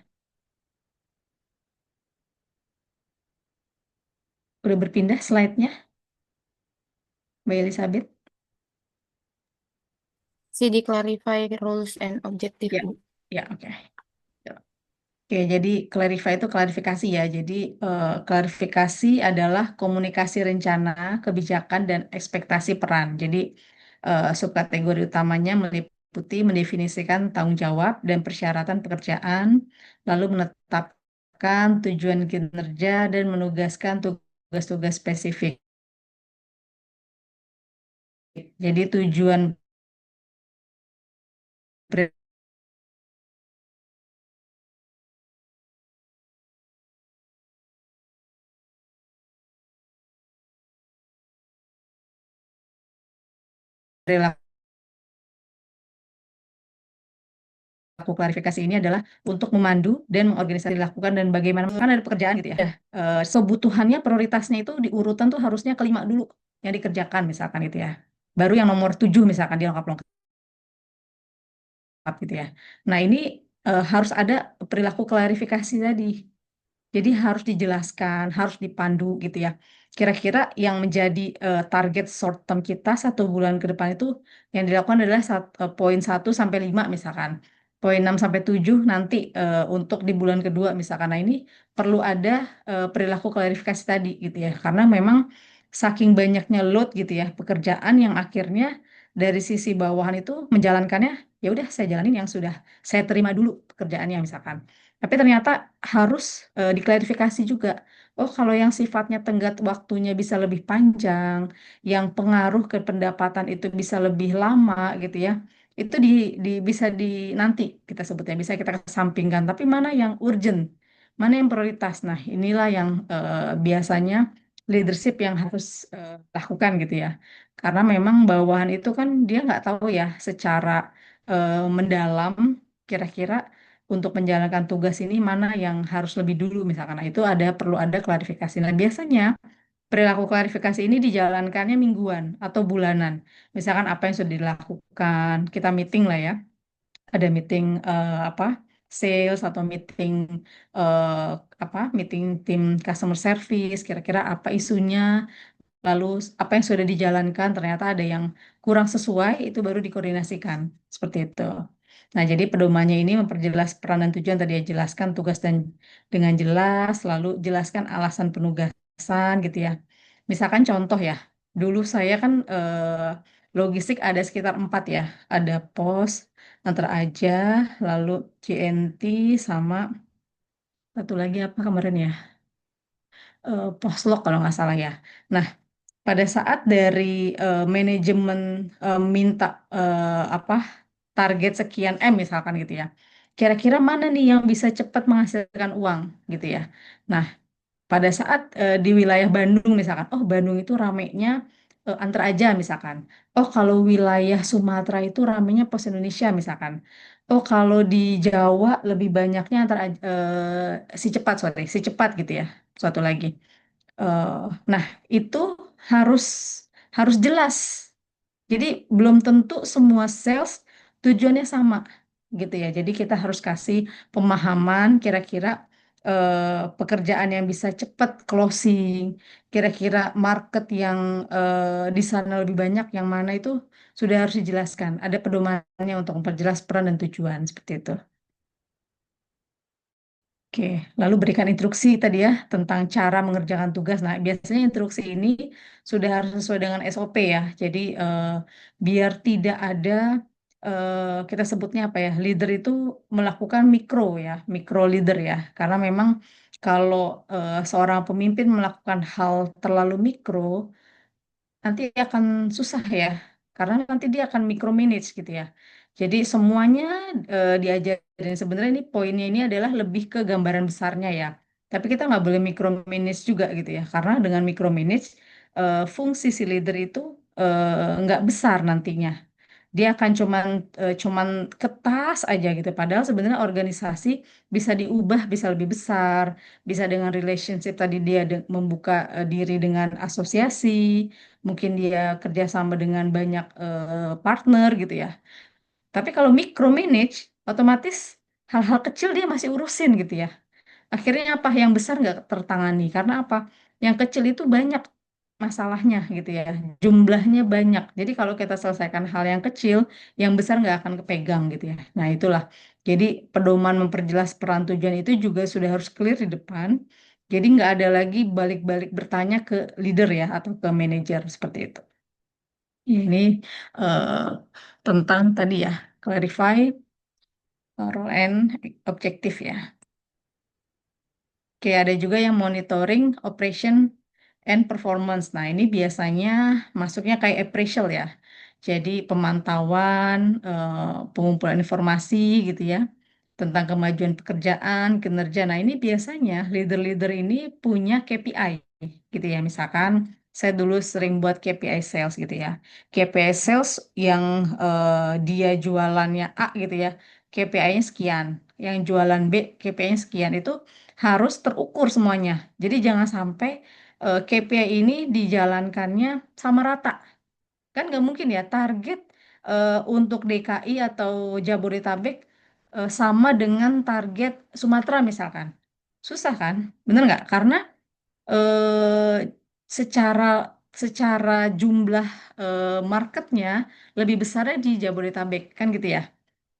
Udah berpindah slide-nya, Mbak Elizabeth? CD clarify rules and objective, Ya, Bu. ya, oke. Oke, jadi clarify itu klarifikasi ya. Jadi klarifikasi adalah komunikasi rencana, kebijakan, dan ekspektasi peran. Jadi subkategori utamanya meliputi mendefinisikan tanggung jawab dan persyaratan pekerjaan, lalu menetapkan tujuan kinerja dan menugaskan tugas-tugas spesifik. Jadi tujuan perilaku klarifikasi ini adalah untuk memandu dan mengorganisasi dilakukan dan bagaimana kan ada pekerjaan gitu ya. Nah, sebutuhannya prioritasnya itu di urutan tuh harusnya kelima dulu yang dikerjakan misalkan gitu ya. Baru yang nomor 7 misalkan dia lengkap-lengkap gitu ya. Nah, ini harus ada perilaku klarifikasi tadi. Jadi harus dijelaskan, harus dipandu gitu ya. Kira-kira yang menjadi target short term kita 1 bulan ke depan itu yang dilakukan adalah poin 1 sampai 5 misalkan. Poin 6 sampai 7 nanti untuk di bulan kedua misalkan. Nah, ini perlu ada perilaku klarifikasi tadi gitu ya. Karena memang saking banyaknya load gitu ya, pekerjaan yang akhirnya dari sisi bawahan itu menjalankannya, ya udah saya jalanin yang sudah saya terima dulu pekerjaannya misalkan. Tapi ternyata harus diklarifikasi juga. Oh, kalau yang sifatnya tenggat waktunya bisa lebih panjang, yang pengaruh ke pendapatan itu bisa lebih lama gitu ya. Itu bisa di nanti kita sebutnya bisa kita kesampingkan. Tapi mana yang urgent, mana yang prioritas. Nah, inilah yang biasanya leadership yang harus lakukan gitu ya. Karena memang bawahan itu kan dia nggak tahu ya secara mendalam kira-kira untuk menjalankan tugas ini mana yang harus lebih dulu misalkan. Nah, itu ada perlu ada klarifikasi. Nah, biasanya perilaku klarifikasi ini dijalankannya mingguan atau bulanan. Misalkan apa yang sudah dilakukan, kita meeting lah ya. Ada meeting apa? Sales atau meeting eh, meeting tim customer service, kira-kira apa isunya, lalu apa yang sudah dijalankan ternyata ada yang kurang sesuai, itu baru dikoordinasikan seperti itu. Nah, jadi pedomannya ini memperjelas peran dan tujuan tadi ya, jelaskan tugas dan dengan jelas, lalu jelaskan alasan penugasan gitu ya. Misalkan contoh ya, dulu saya kan logistik ada sekitar 4 ya, ada pos, antar aja, lalu JNT sama satu lagi apa kemarin ya, poslog kalau nggak salah ya. Nah, pada saat dari manajemen minta apa target sekian M misalkan gitu ya. Kira-kira mana nih yang bisa cepat menghasilkan uang gitu ya. Nah, pada saat di wilayah Bandung misalkan, oh Bandung itu ramenya antar aja misalkan. Oh kalau wilayah Sumatera itu ramenya Pos Indonesia misalkan. Oh kalau di Jawa lebih banyaknya si cepat sorry si cepat gitu ya. Suatu lagi. Eh, nah, itu harus harus jelas. Jadi belum tentu semua sales tujuannya sama gitu ya. Jadi kita harus kasih pemahaman kira-kira pekerjaan yang bisa cepat closing, kira-kira market yang di sana lebih banyak yang mana itu sudah harus dijelaskan. Ada pedomannya untuk memperjelas peran dan tujuan seperti itu. Oke, lalu berikan instruksi tadi ya tentang cara mengerjakan tugas. Nah, biasanya instruksi ini sudah harus sesuai dengan SOP ya. Jadi biar tidak ada kita sebutnya apa ya, leader itu melakukan mikro ya, mikro leader ya. Karena memang kalau seorang pemimpin melakukan hal terlalu mikro, nanti akan susah ya, karena nanti dia akan micromanage gitu ya. Jadi semuanya diajarin. Sebenarnya ini poinnya ini adalah lebih ke gambaran besarnya ya. Tapi kita nggak boleh micromanage juga gitu ya, karena dengan micromanage fungsi si leader itu nggak besar nantinya. Dia akan cuman ketas aja gitu. Padahal sebenarnya organisasi bisa diubah, bisa lebih besar, bisa dengan relationship tadi dia membuka diri dengan asosiasi, mungkin dia kerjasama dengan banyak partner gitu ya. Tapi kalau micromanage, otomatis hal-hal kecil dia masih urusin gitu ya. Akhirnya apa? Yang besar nggak tertangani. Karena apa? Yang kecil itu banyak masalahnya gitu ya. Jumlahnya banyak. Jadi kalau kita selesaikan hal yang kecil, yang besar nggak akan kepegang gitu ya. Nah itulah. Jadi pedoman memperjelas peran tujuan itu juga sudah harus clear di depan. Jadi nggak ada lagi balik-balik bertanya ke leader ya atau ke manajer seperti itu. Ini eh, tentang tadi ya, clarify, role and objektif ya. Oke, ada juga yang monitoring, operation, and performance. Nah, ini biasanya masuknya kayak appraisal ya. Jadi pemantauan, pengumpulan informasi gitu ya, tentang kemajuan pekerjaan, kinerja. Nah, ini biasanya leader-leader ini punya KPI gitu ya. Misalkan saya dulu sering buat KPI sales gitu ya. KPI sales yang dia jualannya A gitu ya, KPI-nya sekian. Yang jualan B, KPI-nya sekian. Itu harus terukur semuanya. Jadi jangan sampai KPI ini dijalankannya sama rata. Kan nggak mungkin ya target untuk DKI atau Jabodetabek sama dengan target Sumatera misalkan. Susah kan? Bener nggak? Karena eh, secara secara jumlah marketnya lebih besarnya di Jabodetabek kan gitu ya.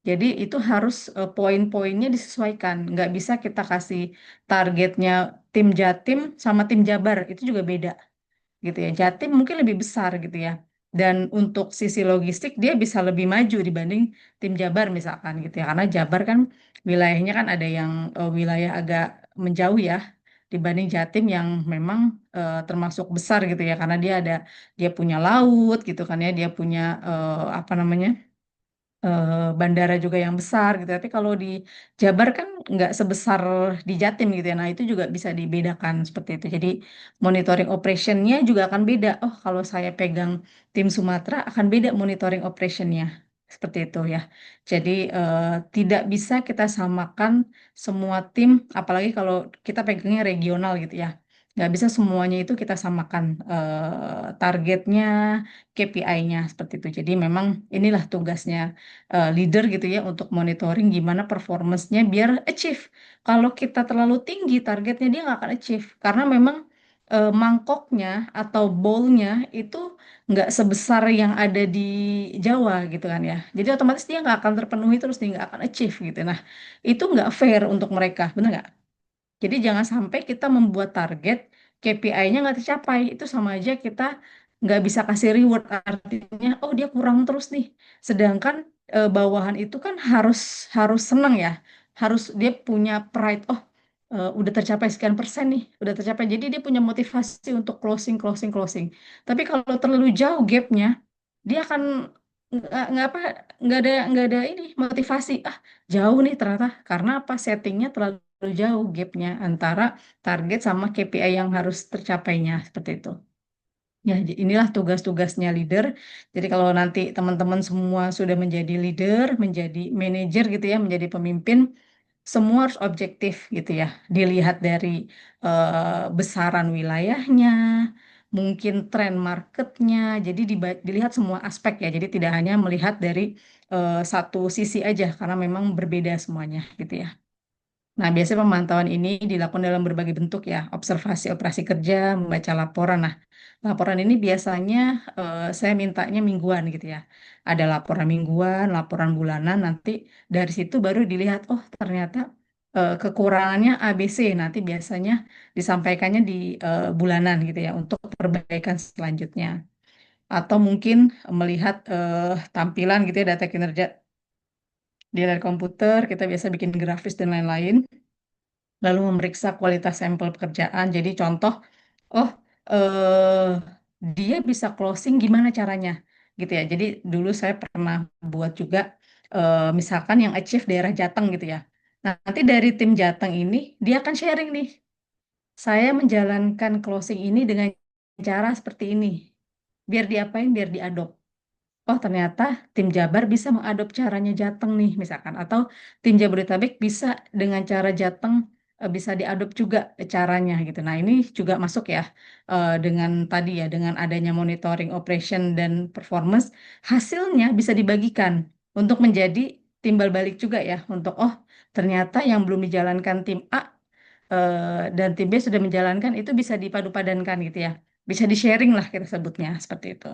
Jadi itu harus poin-poinnya disesuaikan. Nggak bisa kita kasih targetnya tim Jatim sama tim Jabar. Itu juga beda gitu ya. Jatim mungkin lebih besar gitu ya. Dan untuk sisi logistik dia bisa lebih maju dibanding tim Jabar misalkan gitu ya. Karena Jabar kan wilayahnya kan ada yang wilayah agak menjauh ya dibanding Jatim yang memang termasuk besar gitu ya. Karena dia punya laut gitu kan ya. Dia punya apa namanya? Bandara juga yang besar gitu. Tapi kalau di Jabar kan nggak sebesar di Jatim gitu ya. Nah itu juga bisa dibedakan seperti itu. Jadi monitoring operationnya juga akan beda. Oh kalau saya pegang tim Sumatera akan beda monitoring operationnya. Seperti itu ya. Jadi tidak bisa kita samakan semua tim, apalagi kalau kita pegangnya regional gitu ya. Nggak bisa semuanya itu kita samakan targetnya, KPI-nya seperti itu. Jadi memang inilah tugasnya leader gitu ya untuk monitoring gimana performance-nya biar achieve. Kalau kita terlalu tinggi targetnya dia nggak akan achieve karena memang mangkoknya atau bowl-nya itu nggak sebesar yang ada di Jawa gitu kan ya. Jadi otomatis dia nggak akan terpenuhi terus dia nggak akan achieve gitu. Nah, itu nggak fair untuk mereka, benar nggak? Jadi jangan sampai kita membuat target KPI-nya nggak tercapai. Itu sama aja kita nggak bisa kasih reward. Artinya, oh dia kurang terus nih. Sedangkan bawahan itu kan harus harus senang ya. Harus dia punya pride. Oh, udah tercapai sekian persen nih, udah tercapai. Jadi dia punya motivasi untuk closing, closing, closing. Tapi kalau terlalu jauh gapnya, dia akan nggak apa nggak ada ini motivasi. Ah, jauh nih ternyata karena apa settingnya terlalu jauh gapnya antara target sama KPI yang harus tercapainya seperti itu. Ya, inilah tugas-tugasnya leader. Jadi kalau nanti teman-teman semua sudah menjadi leader, menjadi manajer gitu ya, menjadi pemimpin, semua harus objektif gitu ya. Dilihat dari besaran wilayahnya, mungkin tren marketnya. Jadi dilihat semua aspek ya. Jadi tidak hanya melihat dari satu sisi aja, karena memang berbeda semuanya gitu ya. Nah, biasanya pemantauan ini dilakukan dalam berbagai bentuk ya, observasi operasi kerja, membaca laporan. Nah, laporan ini biasanya saya mintanya mingguan gitu ya. Ada laporan mingguan, laporan bulanan, nanti dari situ baru dilihat, oh ternyata kekurangannya ABC, nanti biasanya disampaikannya di bulanan gitu ya, untuk perbaikan selanjutnya. Atau mungkin melihat tampilan gitu ya, data kinerja di layar komputer, kita biasa bikin grafis dan lain-lain lalu memeriksa kualitas sampel pekerjaan. Jadi contoh, oh eh, dia bisa closing gimana caranya, gitu ya. Jadi dulu saya pernah buat juga, misalkan yang achieve daerah Jateng gitu ya. Nah, nanti dari tim Jateng ini dia akan sharing nih, saya menjalankan closing ini dengan cara seperti ini. Biar diapain? Biar diadopt. Oh, ternyata tim Jabar bisa mengadop caranya Jateng nih, misalkan. Atau tim Jabodetabek bisa dengan cara Jateng, bisa diadop juga caranya gitu. Nah, ini juga masuk ya, dengan tadi ya, dengan adanya monitoring operation dan performance, hasilnya bisa dibagikan untuk menjadi timbal balik juga ya, untuk oh ternyata yang belum dijalankan tim A dan tim B sudah menjalankan, itu bisa dipadu-padankan gitu ya. Bisa di-sharing lah kita sebutnya, seperti itu.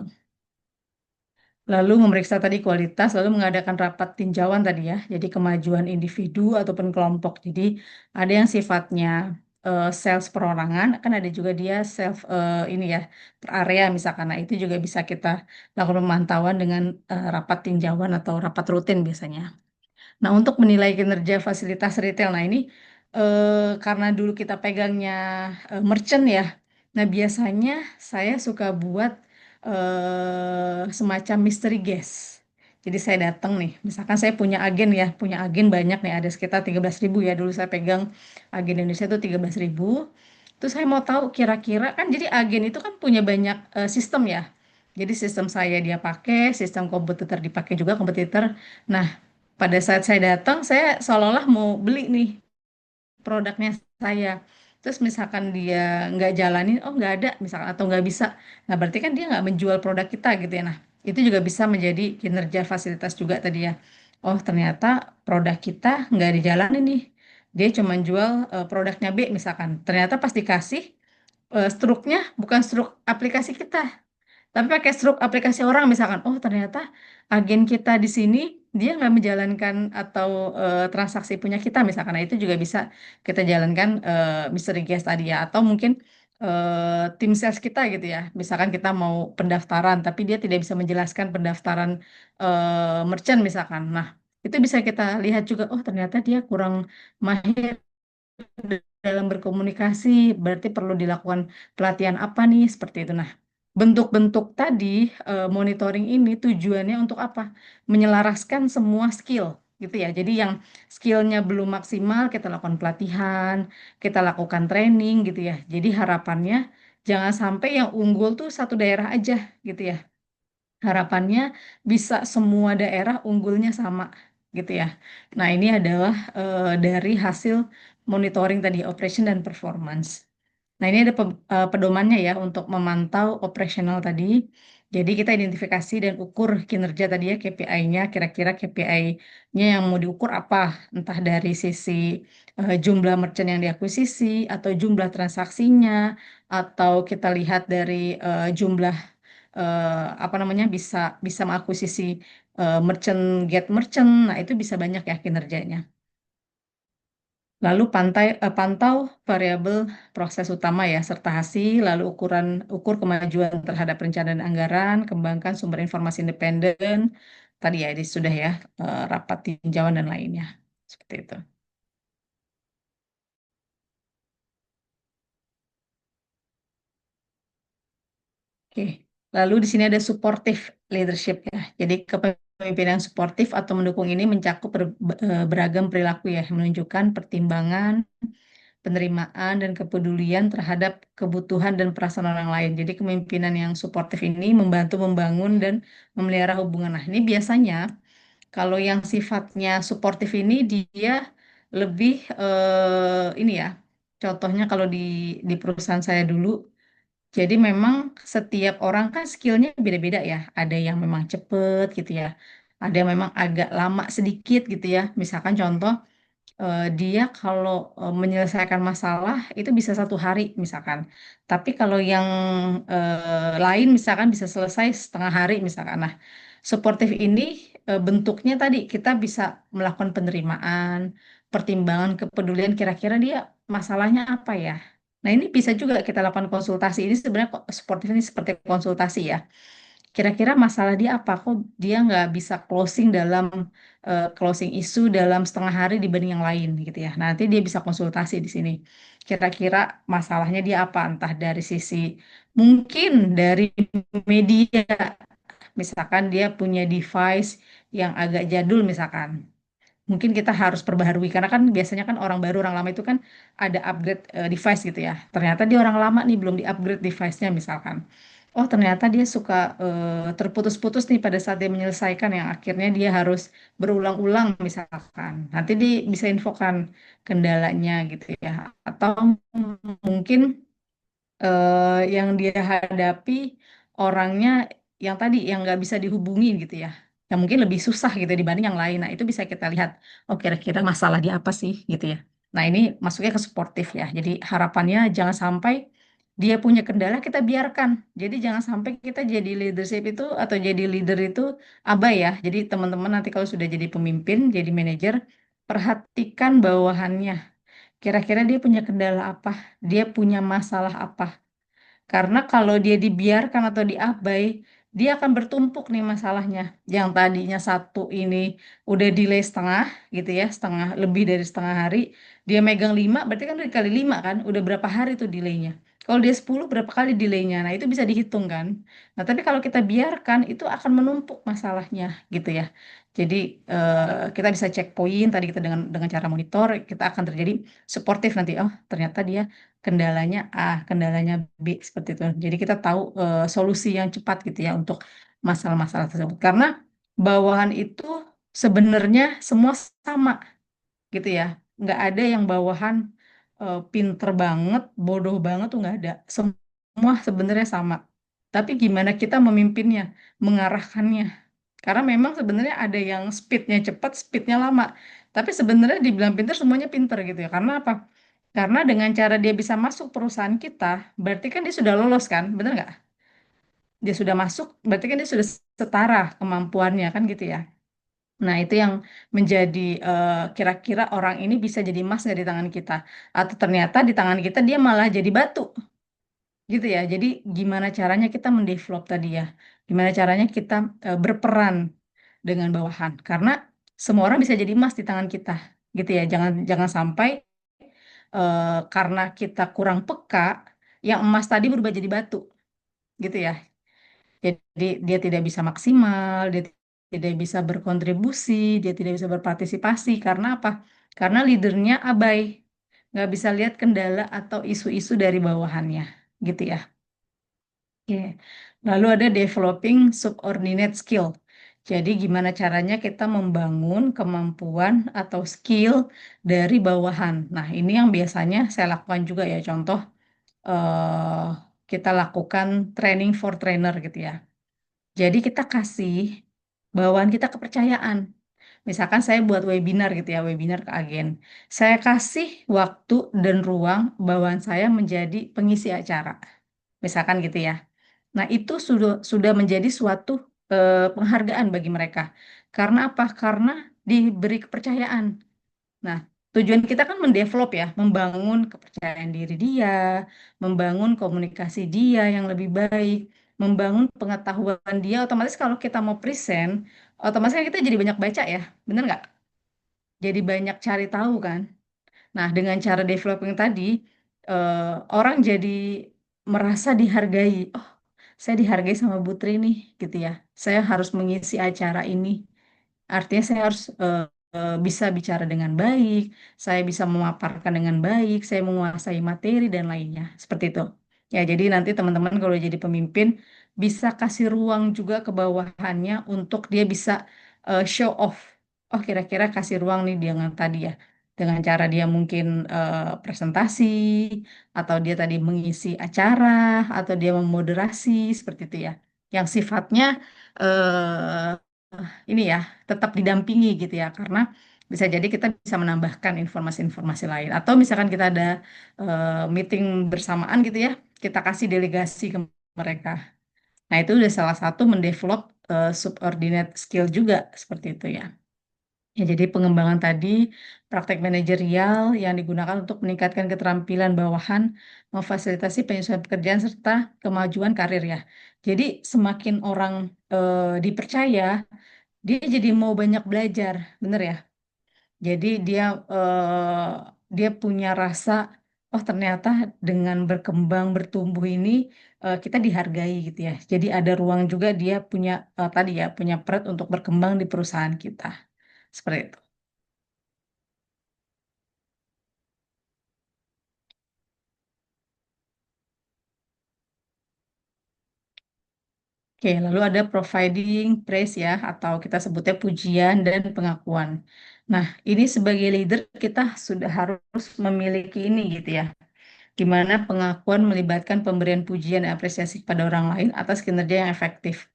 Lalu memeriksa tadi kualitas, lalu mengadakan rapat tinjauan tadi ya. Jadi kemajuan individu ataupun kelompok. Jadi ada yang sifatnya sales perorangan, kan ada juga dia self ini ya per area misalkan. Nah itu juga bisa kita lakukan pemantauan dengan rapat tinjauan atau rapat rutin biasanya. Nah, untuk menilai kinerja fasilitas retail, nah ini karena dulu kita pegangnya merchant ya. Nah, biasanya saya suka buat semacam mystery guest. Jadi saya datang nih, misalkan saya punya agen ya, punya agen banyak nih, ada sekitar 13.000 ya. Dulu saya pegang agen Indonesia itu 13.000. Terus saya mau tahu kira-kira, kan jadi agen itu kan punya banyak sistem ya. Jadi sistem saya dia pakai, sistem kompetitor dipakai juga kompetitor. Nah, pada saat saya datang, saya seolah-olah mau beli nih produknya saya. Terus misalkan dia nggak jalanin, oh nggak ada, misalkan atau nggak bisa. Nah berarti kan dia nggak menjual produk kita gitu ya. Nah itu juga bisa menjadi kinerja fasilitas juga tadi ya. Oh ternyata produk kita nggak dijalanin nih. Dia cuma jual produknya B misalkan. Ternyata pas dikasih struknya bukan struk aplikasi kita. Tapi pakai struk aplikasi orang misalkan, oh ternyata agen kita di sini dia nggak menjalankan atau transaksi punya kita misalkan. Nah itu juga bisa kita jalankan mystery guest tadi ya. Atau mungkin tim sales kita gitu ya. Misalkan kita mau pendaftaran, tapi dia tidak bisa menjelaskan pendaftaran merchant misalkan. Nah itu bisa kita lihat juga, oh ternyata dia kurang mahir dalam berkomunikasi, berarti perlu dilakukan pelatihan apa nih seperti itu. Nah, bentuk-bentuk tadi monitoring ini tujuannya untuk apa? Menyelaraskan semua skill gitu ya. Jadi yang skillnya belum maksimal kita lakukan pelatihan, kita lakukan training gitu ya. Jadi harapannya jangan sampai yang unggul tuh satu daerah aja gitu ya. Harapannya bisa semua daerah unggulnya sama gitu ya. Nah, ini adalah dari hasil monitoring tadi operation dan performance. Nah, ini ada pedomannya ya untuk memantau operasional tadi. Jadi kita identifikasi dan ukur kinerja tadi ya KPI-nya, kira-kira KPI-nya yang mau diukur apa, entah dari sisi jumlah merchant yang diakuisisi atau jumlah transaksinya, atau kita lihat dari jumlah apa namanya bisa bisa mengakuisisi merchant get merchant. Nah, itu bisa banyak ya kinerjanya. Lalu pantau variabel proses utama ya, serta hasil, lalu ukur kemajuan terhadap perencanaan anggaran, kembangkan sumber informasi independen, tadi ya, ini sudah ya, rapat tinjauan dan lainnya. Seperti itu. Oke, lalu di sini ada supportive leadership ya. Jadi kepemimpinan suportif atau mendukung ini mencakup beragam perilaku ya, menunjukkan pertimbangan, penerimaan, dan kepedulian terhadap kebutuhan dan perasaan orang lain. Jadi kepemimpinan yang suportif ini membantu membangun dan memelihara hubungan. Nah, ini biasanya kalau yang sifatnya suportif ini dia lebih ini ya. Contohnya kalau di perusahaan saya dulu, jadi memang setiap orang kan skillnya beda-beda ya. Ada yang memang cepet gitu ya. Ada yang memang agak lama sedikit gitu ya. Misalkan contoh dia kalau menyelesaikan masalah itu bisa 1 hari misalkan. Tapi kalau yang lain misalkan bisa selesai setengah hari misalkan. Nah, suportif ini bentuknya tadi kita bisa melakukan penerimaan, pertimbangan, kepedulian kira-kira dia masalahnya apa ya. Nah, ini bisa juga kita lakukan konsultasi. Ini sebenarnya suportif ini seperti konsultasi ya. Kira-kira masalah dia apa? Kok dia nggak bisa closing dalam closing isu dalam setengah hari dibanding yang lain gitu ya. Nah, nanti dia bisa konsultasi di sini. Kira-kira masalahnya dia apa? Entah dari sisi mungkin dari media, misalkan dia punya device yang agak jadul misalkan. Mungkin kita harus perbaharui karena kan biasanya kan orang baru orang lama itu kan ada upgrade device gitu ya. Ternyata dia orang lama nih belum di-upgrade device-nya misalkan. Oh, ternyata dia suka terputus-putus nih pada saat dia menyelesaikan yang akhirnya dia harus berulang-ulang misalkan. Nanti dia bisa infokan kendalanya gitu ya. Atau mungkin yang dia hadapi orangnya yang tadi yang nggak bisa dihubungin gitu ya, yang mungkin lebih susah gitu dibanding yang lain. Nah, itu bisa kita lihat, oh kira-kira masalah dia apa sih gitu ya. Nah, ini masuknya ke sportif ya. Jadi harapannya jangan sampai dia punya kendala kita biarkan. Jadi jangan sampai kita jadi leadership itu atau jadi leader itu abai ya. Jadi teman-teman nanti kalau sudah jadi pemimpin, jadi manajer, perhatikan bawahannya. Kira-kira dia punya kendala apa? Dia punya masalah apa? Karena kalau dia dibiarkan atau diabai, dia akan bertumpuk nih masalahnya. Yang tadinya satu ini udah delay setengah gitu ya, setengah lebih dari setengah hari, dia megang 5, berarti kan udah dikali 5 kan, udah berapa hari tuh delaynya. Kalau dia 10, berapa kali delaynya? Nah, itu bisa dihitung kan. Nah, tapi kalau kita biarkan, itu akan menumpuk masalahnya gitu ya. Jadi kita bisa cek poin tadi kita dengan cara monitor, kita akan terjadi suportif nanti. Oh, ternyata dia kendalanya A, kendalanya B seperti itu. Jadi kita tahu solusi yang cepat gitu ya untuk masalah-masalah tersebut. Karena bawahan itu sebenarnya semua sama gitu ya. Nggak ada yang bawahan pinter banget, bodoh banget tuh nggak ada. Semua sebenarnya sama. Tapi gimana kita memimpinnya, mengarahkannya. Karena memang sebenarnya ada yang speednya cepat, speednya lama. Tapi sebenarnya dibilang pinter semuanya pinter gitu ya. Karena apa? Karena dengan cara dia bisa masuk perusahaan kita, berarti kan dia sudah lolos kan, bener nggak? Dia sudah masuk, berarti kan dia sudah setara kemampuannya kan gitu ya. Nah, itu yang menjadi kira-kira orang ini bisa jadi emas nggak di tangan kita. Atau ternyata di tangan kita dia malah jadi batu gitu ya. Jadi gimana caranya kita mendevelop tadi ya. Gimana caranya kita berperan dengan bawahan. Karena semua orang bisa jadi emas di tangan kita gitu ya. Jangan jangan sampai karena kita kurang peka, yang emas tadi berubah jadi batu, gitu ya. Jadi dia tidak bisa maksimal, dia tidak bisa berkontribusi, dia tidak bisa berpartisipasi. Karena apa? Karena leadernya abai, nggak bisa lihat kendala atau isu-isu dari bawahannya, gitu ya. Oke. Lalu ada developing subordinate skill. Jadi gimana caranya kita membangun kemampuan atau skill dari bawahan. Nah, ini yang biasanya saya lakukan juga ya. Contoh, eh, kita lakukan training for trainer gitu ya. Jadi kita kasih bawahan kita kepercayaan. Misalkan saya buat webinar gitu ya, webinar ke agen. Saya kasih waktu dan ruang bawahan saya menjadi pengisi acara. Misalkan gitu ya. Nah, itu sudah menjadi suatu penghargaan bagi mereka. Karena apa? Karena diberi kepercayaan. Nah, tujuan kita kan mendevelop ya, membangun kepercayaan diri dia, membangun komunikasi dia yang lebih baik, membangun pengetahuan dia. Otomatis kalau kita mau present, otomatis kan kita jadi banyak baca ya, bener nggak? Jadi banyak cari tahu kan. Nah, dengan cara developing tadi, eh, orang jadi merasa dihargai. Oh, saya dihargai sama Putri nih, gitu ya. Saya harus mengisi acara ini. Artinya saya harus bisa bicara dengan baik, saya bisa memaparkan dengan baik, saya menguasai materi dan lainnya. Seperti itu. Ya, jadi nanti teman-teman kalau jadi pemimpin bisa kasih ruang juga ke bawahannya untuk dia bisa show off. Oh, kira-kira kasih ruang nih dengan tadi ya. Dengan cara dia mungkin presentasi, atau dia tadi mengisi acara, atau dia memoderasi, seperti itu ya. Yang sifatnya ini ya tetap didampingi gitu ya karena bisa jadi kita bisa menambahkan informasi-informasi lain atau misalkan kita ada meeting bersamaan gitu ya kita kasih delegasi ke mereka. Nah, itu udah salah satu mendevelop subordinate skill juga seperti itu ya. Ya, jadi pengembangan tadi praktek manajerial yang digunakan untuk meningkatkan keterampilan bawahan, memfasilitasi penyesuaian pekerjaan serta kemajuan karir ya. Jadi semakin orang dipercaya dia jadi mau banyak belajar, bener ya? Jadi dia punya rasa, oh ternyata dengan berkembang bertumbuh ini kita dihargai gitu ya. Jadi ada ruang juga dia punya tadi ya punya peran untuk berkembang di perusahaan kita, seperti itu. Oke, lalu ada providing praise ya, atau kita sebutnya pujian dan pengakuan. Nah, ini sebagai leader kita sudah harus memiliki ini gitu ya di mana pengakuan melibatkan pemberian pujian dan apresiasi kepada orang lain atas kinerja yang efektif.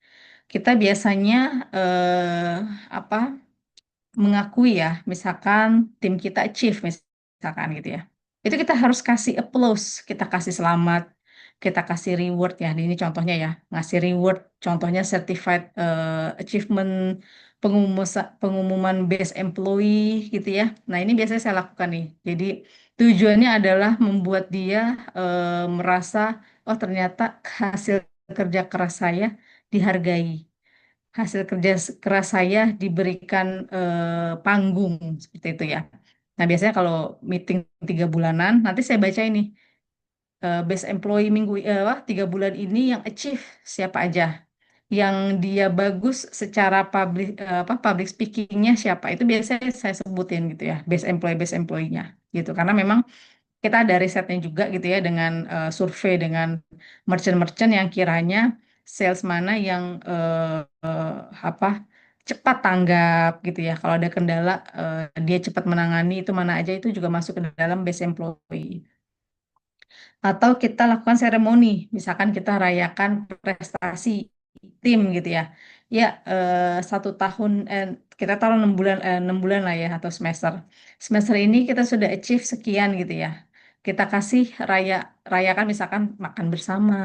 Kita biasanya apa mengakui ya, misalkan tim kita achieve misalkan gitu ya. Itu kita harus kasih applause, kita kasih selamat, kita kasih reward ya. Ini contohnya ya, ngasih reward, contohnya certified achievement, pengumuman best employee gitu ya. Nah, ini biasanya saya lakukan nih. Jadi tujuannya adalah membuat dia merasa, oh ternyata hasil kerja keras saya dihargai, hasil kerja keras saya diberikan panggung seperti itu ya. Nah, biasanya kalau meeting 3 bulanan, nanti saya baca ini best employee minggu 3 bulan ini yang achieve siapa aja, yang dia bagus secara public speakingnya siapa. Itu biasanya saya sebutin gitu ya, best employee-nya gitu. Karena memang kita ada risetnya juga gitu ya dengan survei dengan merchant-merchant yang kiranya sales mana yang apa cepat tanggap gitu ya. Kalau ada kendala dia cepat menangani itu mana aja itu juga masuk ke dalam best employee. Atau kita lakukan seremoni, misalkan kita rayakan prestasi tim gitu ya. Ya 1 tahun kita taruh 6 bulan 6 bulan lah ya atau semester. Semester ini kita sudah achieve sekian gitu ya. Kita kasih rayakan misalkan makan bersama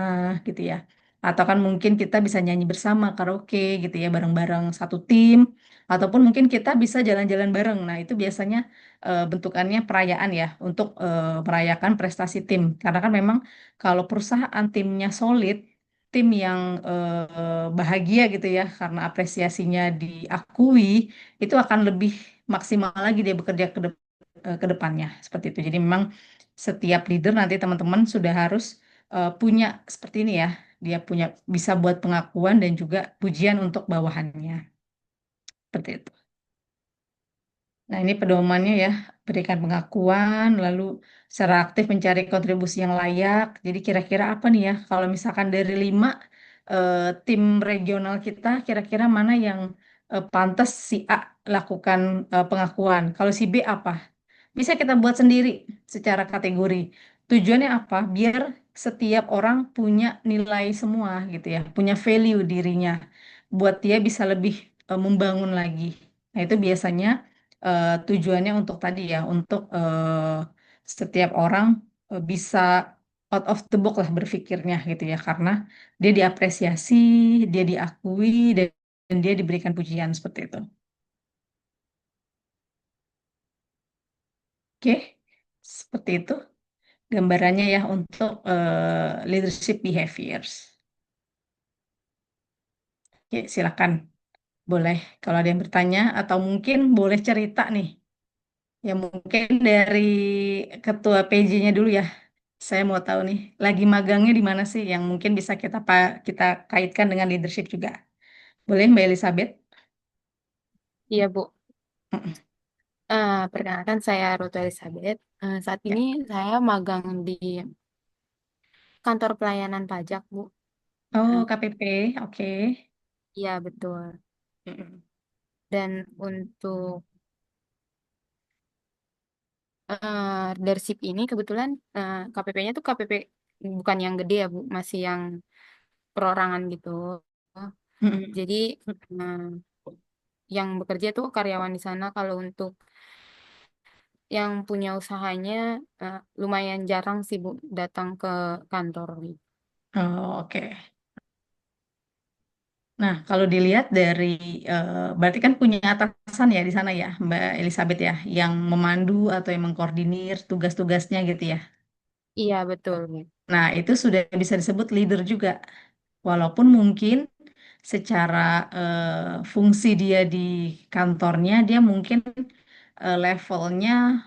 gitu ya. Atau kan mungkin kita bisa nyanyi bersama karaoke gitu ya bareng-bareng satu tim. Ataupun mungkin kita bisa jalan-jalan bareng. Nah, itu biasanya bentukannya perayaan ya untuk merayakan prestasi tim. Karena kan memang kalau perusahaan timnya solid, tim yang bahagia gitu ya karena apresiasinya diakui, itu akan lebih maksimal lagi dia bekerja ke depannya seperti itu. Jadi memang setiap leader nanti teman-teman sudah harus punya seperti ini ya. Dia punya bisa buat pengakuan dan juga pujian untuk bawahannya. Seperti itu. Nah, ini pedomannya ya. berikan pengakuan, lalu secara aktif mencari kontribusi yang layak. Jadi kira-kira apa nih ya, kalau misalkan dari 5 tim regional kita, kira-kira mana yang pantas si A lakukan pengakuan. Kalau si B apa? Bisa kita buat sendiri secara kategori. Tujuannya apa? Biar setiap orang punya nilai semua gitu ya, punya value dirinya. Buat dia bisa lebih membangun lagi. Nah, itu biasanya tujuannya untuk tadi ya, untuk setiap orang bisa out of the box lah berpikirnya gitu ya, karena dia diapresiasi, dia diakui, dan dia diberikan pujian seperti itu. Oke, seperti itu gambarannya ya untuk leadership behaviors. Oke, silakan. Boleh kalau ada yang bertanya atau mungkin boleh cerita nih. Ya mungkin dari ketua PJ-nya dulu ya. Saya mau tahu nih, lagi magangnya di mana sih yang mungkin bisa kita kaitkan dengan leadership juga. Boleh Mbak Elizabeth? Iya, Bu. Mm-mm. Perkenalkan saya Rutu Elizabeth. Saat Ya. ini saya magang di kantor pelayanan pajak, Bu. Oh, Eh, KPP, oke. iya, betul. Mm-mm. Dan untuk leadership ini kebetulan KPP-nya tuh KPP bukan yang gede ya, Bu. Masih yang perorangan gitu. Mm-mm. Jadi yang bekerja tuh karyawan di sana. Kalau untuk yang punya usahanya lumayan jarang sih, Bu, datang ke kantor. Oh, oke. Nah, kalau dilihat dari, berarti kan punya atasan ya di sana ya, Mbak Elizabeth ya, yang memandu atau yang mengkoordinir tugas-tugasnya gitu ya. Iya, betul, Bu. Nah, itu sudah bisa disebut leader juga. Walaupun mungkin secara fungsi dia di kantornya, dia mungkin levelnya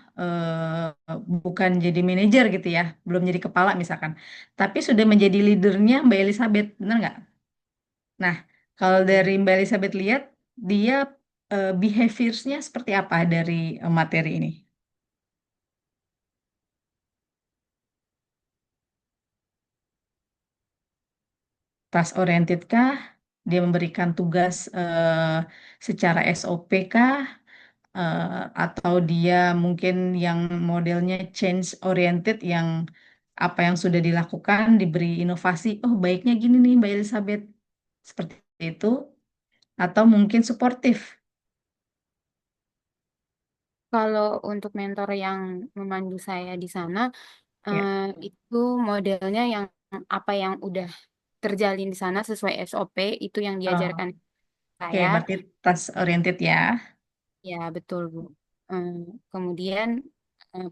bukan jadi manajer gitu ya, belum jadi kepala misalkan. Tapi sudah menjadi leadernya Mbak Elizabeth, benar nggak? Nah, kalau dari Mbak Elizabeth lihat, dia behaviorsnya seperti apa dari materi ini? Task oriented kah? Dia memberikan tugas secara SOP kah? Atau dia mungkin yang modelnya change oriented yang apa yang sudah dilakukan diberi inovasi. Oh, baiknya gini nih Mbak Elizabeth. Seperti itu. Atau mungkin suportif. Kalau untuk mentor yang memandu saya di sana, Ya. eh, itu modelnya yang apa yang udah terjalin di sana sesuai SOP itu yang Oh, diajarkan oke, saya. berarti task oriented ya. Ya, betul, Bu. Eh, Kemudian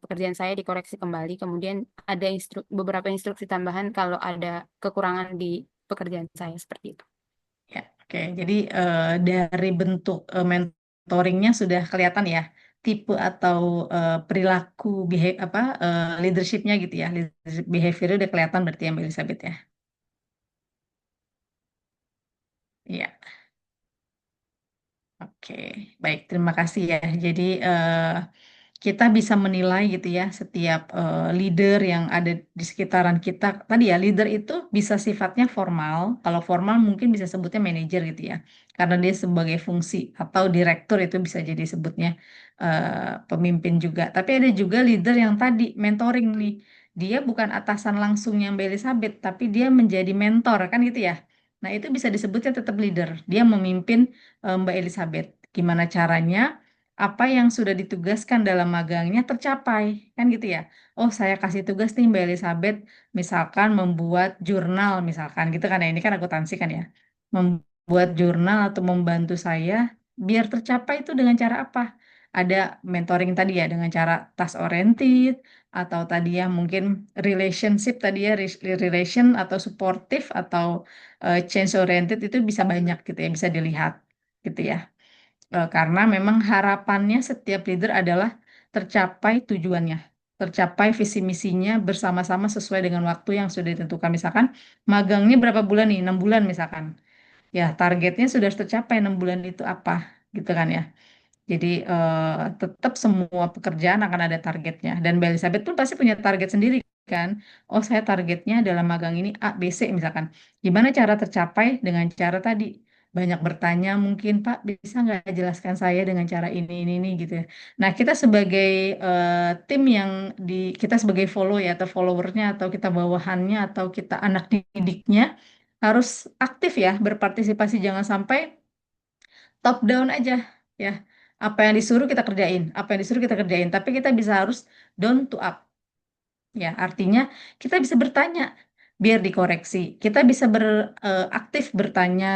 pekerjaan saya dikoreksi kembali. Kemudian ada beberapa instruksi tambahan kalau ada kekurangan di pekerjaan saya seperti itu. Ya, oke. Jadi dari bentuk mentoringnya sudah kelihatan ya, tipe atau perilaku leadershipnya gitu ya, leadership behavior udah kelihatan berarti ya Mbak Elizabeth ya. Iya, oke. Baik, terima kasih ya. Jadi kita bisa menilai gitu ya setiap leader yang ada di sekitaran kita. Tadi ya leader itu bisa sifatnya formal. Kalau formal mungkin bisa sebutnya manajer gitu ya. Karena dia sebagai fungsi atau direktur itu bisa jadi sebutnya pemimpin juga. Tapi ada juga leader yang tadi mentoring nih. Dia bukan atasan langsungnya Mbak Elizabeth, tapi dia menjadi mentor kan gitu ya. Nah, itu bisa disebutnya tetap leader. Dia memimpin Mbak Elizabeth. Gimana caranya? Apa yang sudah ditugaskan dalam magangnya tercapai, kan gitu ya. Oh, saya kasih tugas nih Mbak Elizabeth, misalkan membuat jurnal, misalkan gitu kan ya, ini kan akuntansi kan ya. Membuat jurnal atau membantu saya, biar tercapai itu dengan cara apa? Ada mentoring tadi ya, dengan cara task oriented, atau tadi ya mungkin relationship tadi ya, relation atau supportive, atau change oriented itu bisa banyak gitu ya, bisa dilihat gitu ya. Karena memang harapannya setiap leader adalah tercapai tujuannya, tercapai visi misinya bersama-sama sesuai dengan waktu yang sudah ditentukan. Misalkan magangnya berapa bulan nih? 6 bulan misalkan. Ya, targetnya sudah tercapai 6 bulan itu apa? Gitu kan ya. Jadi tetap semua pekerjaan akan ada targetnya. Dan Mbak Elizabeth pun pasti punya target sendiri kan. Oh saya targetnya dalam magang ini A, B, C misalkan. Gimana cara tercapai dengan cara tadi? Banyak bertanya mungkin Pak bisa nggak jelaskan saya dengan cara ini gitu ya. Nah kita sebagai tim yang kita sebagai follow ya atau followernya atau kita bawahannya atau kita anak didiknya harus aktif ya berpartisipasi jangan sampai top down aja ya. Apa yang disuruh kita kerjain, apa yang disuruh kita kerjain. Tapi kita bisa harus down to up ya. Artinya kita bisa bertanya biar dikoreksi. Kita bisa aktif bertanya,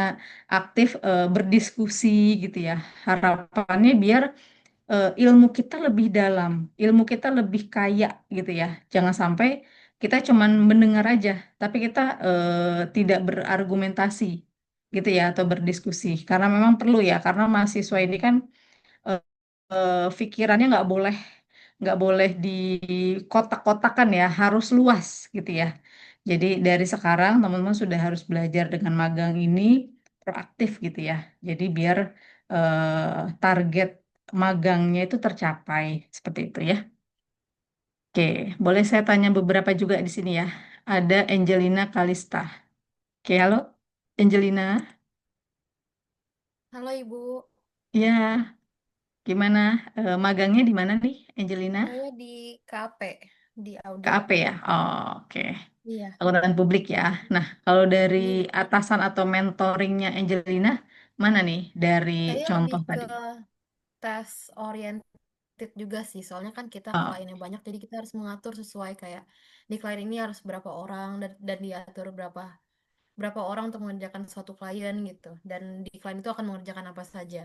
aktif berdiskusi gitu ya. Harapannya biar ilmu kita lebih dalam, ilmu kita lebih kaya gitu ya. Jangan sampai kita cuman mendengar aja, tapi kita tidak berargumentasi gitu ya atau berdiskusi. Karena memang perlu ya, karena mahasiswa ini kan eh, pikirannya nggak boleh di kotak-kotakan ya, harus luas gitu ya. Jadi dari sekarang teman-teman sudah harus belajar dengan magang ini proaktif gitu ya. Jadi biar target magangnya itu tercapai seperti itu ya. Oke, boleh saya tanya beberapa juga di sini ya. Ada Angelina Kalista. Oke, halo Angelina. Halo Ibu, Ya, gimana? Magangnya di mana nih, Angelina? saya di KAP, di audit. KAP ya? Oh, oke. Iya, Akuntan publik ya. Nah, kalau dari iya. atasan atau mentoringnya Angelina, mana nih dari Saya lebih contoh ke tadi? tes oriented juga sih, soalnya kan kita Oh, kliennya banyak, jadi kita harus mengatur sesuai kayak di klien ini harus berapa orang dan diatur berapa berapa orang untuk mengerjakan suatu klien gitu. Dan di klien itu akan mengerjakan apa saja.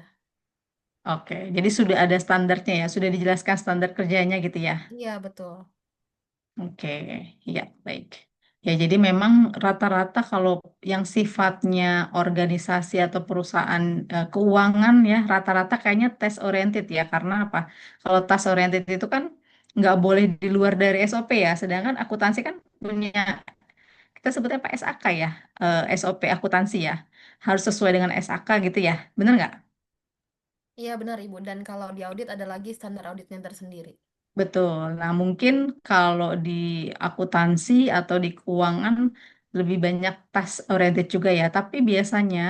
oke. Jadi sudah ada standarnya ya, sudah dijelaskan standar kerjanya gitu ya. Iya, betul. Oke, ya baik. Ya, jadi memang rata-rata kalau yang sifatnya organisasi atau perusahaan keuangan ya, rata-rata kayaknya tes oriented ya. Karena apa? Kalau tes oriented itu kan nggak boleh di luar dari SOP ya. Sedangkan akuntansi kan punya, kita sebutnya apa, SAK ya, SOP akuntansi ya. Harus sesuai dengan SAK gitu ya. Bener nggak? Iya, benar Ibu. Dan kalau di audit ada lagi standar auditnya tersendiri. Betul. Nah, mungkin kalau di akuntansi atau di keuangan lebih banyak task oriented juga ya. Tapi biasanya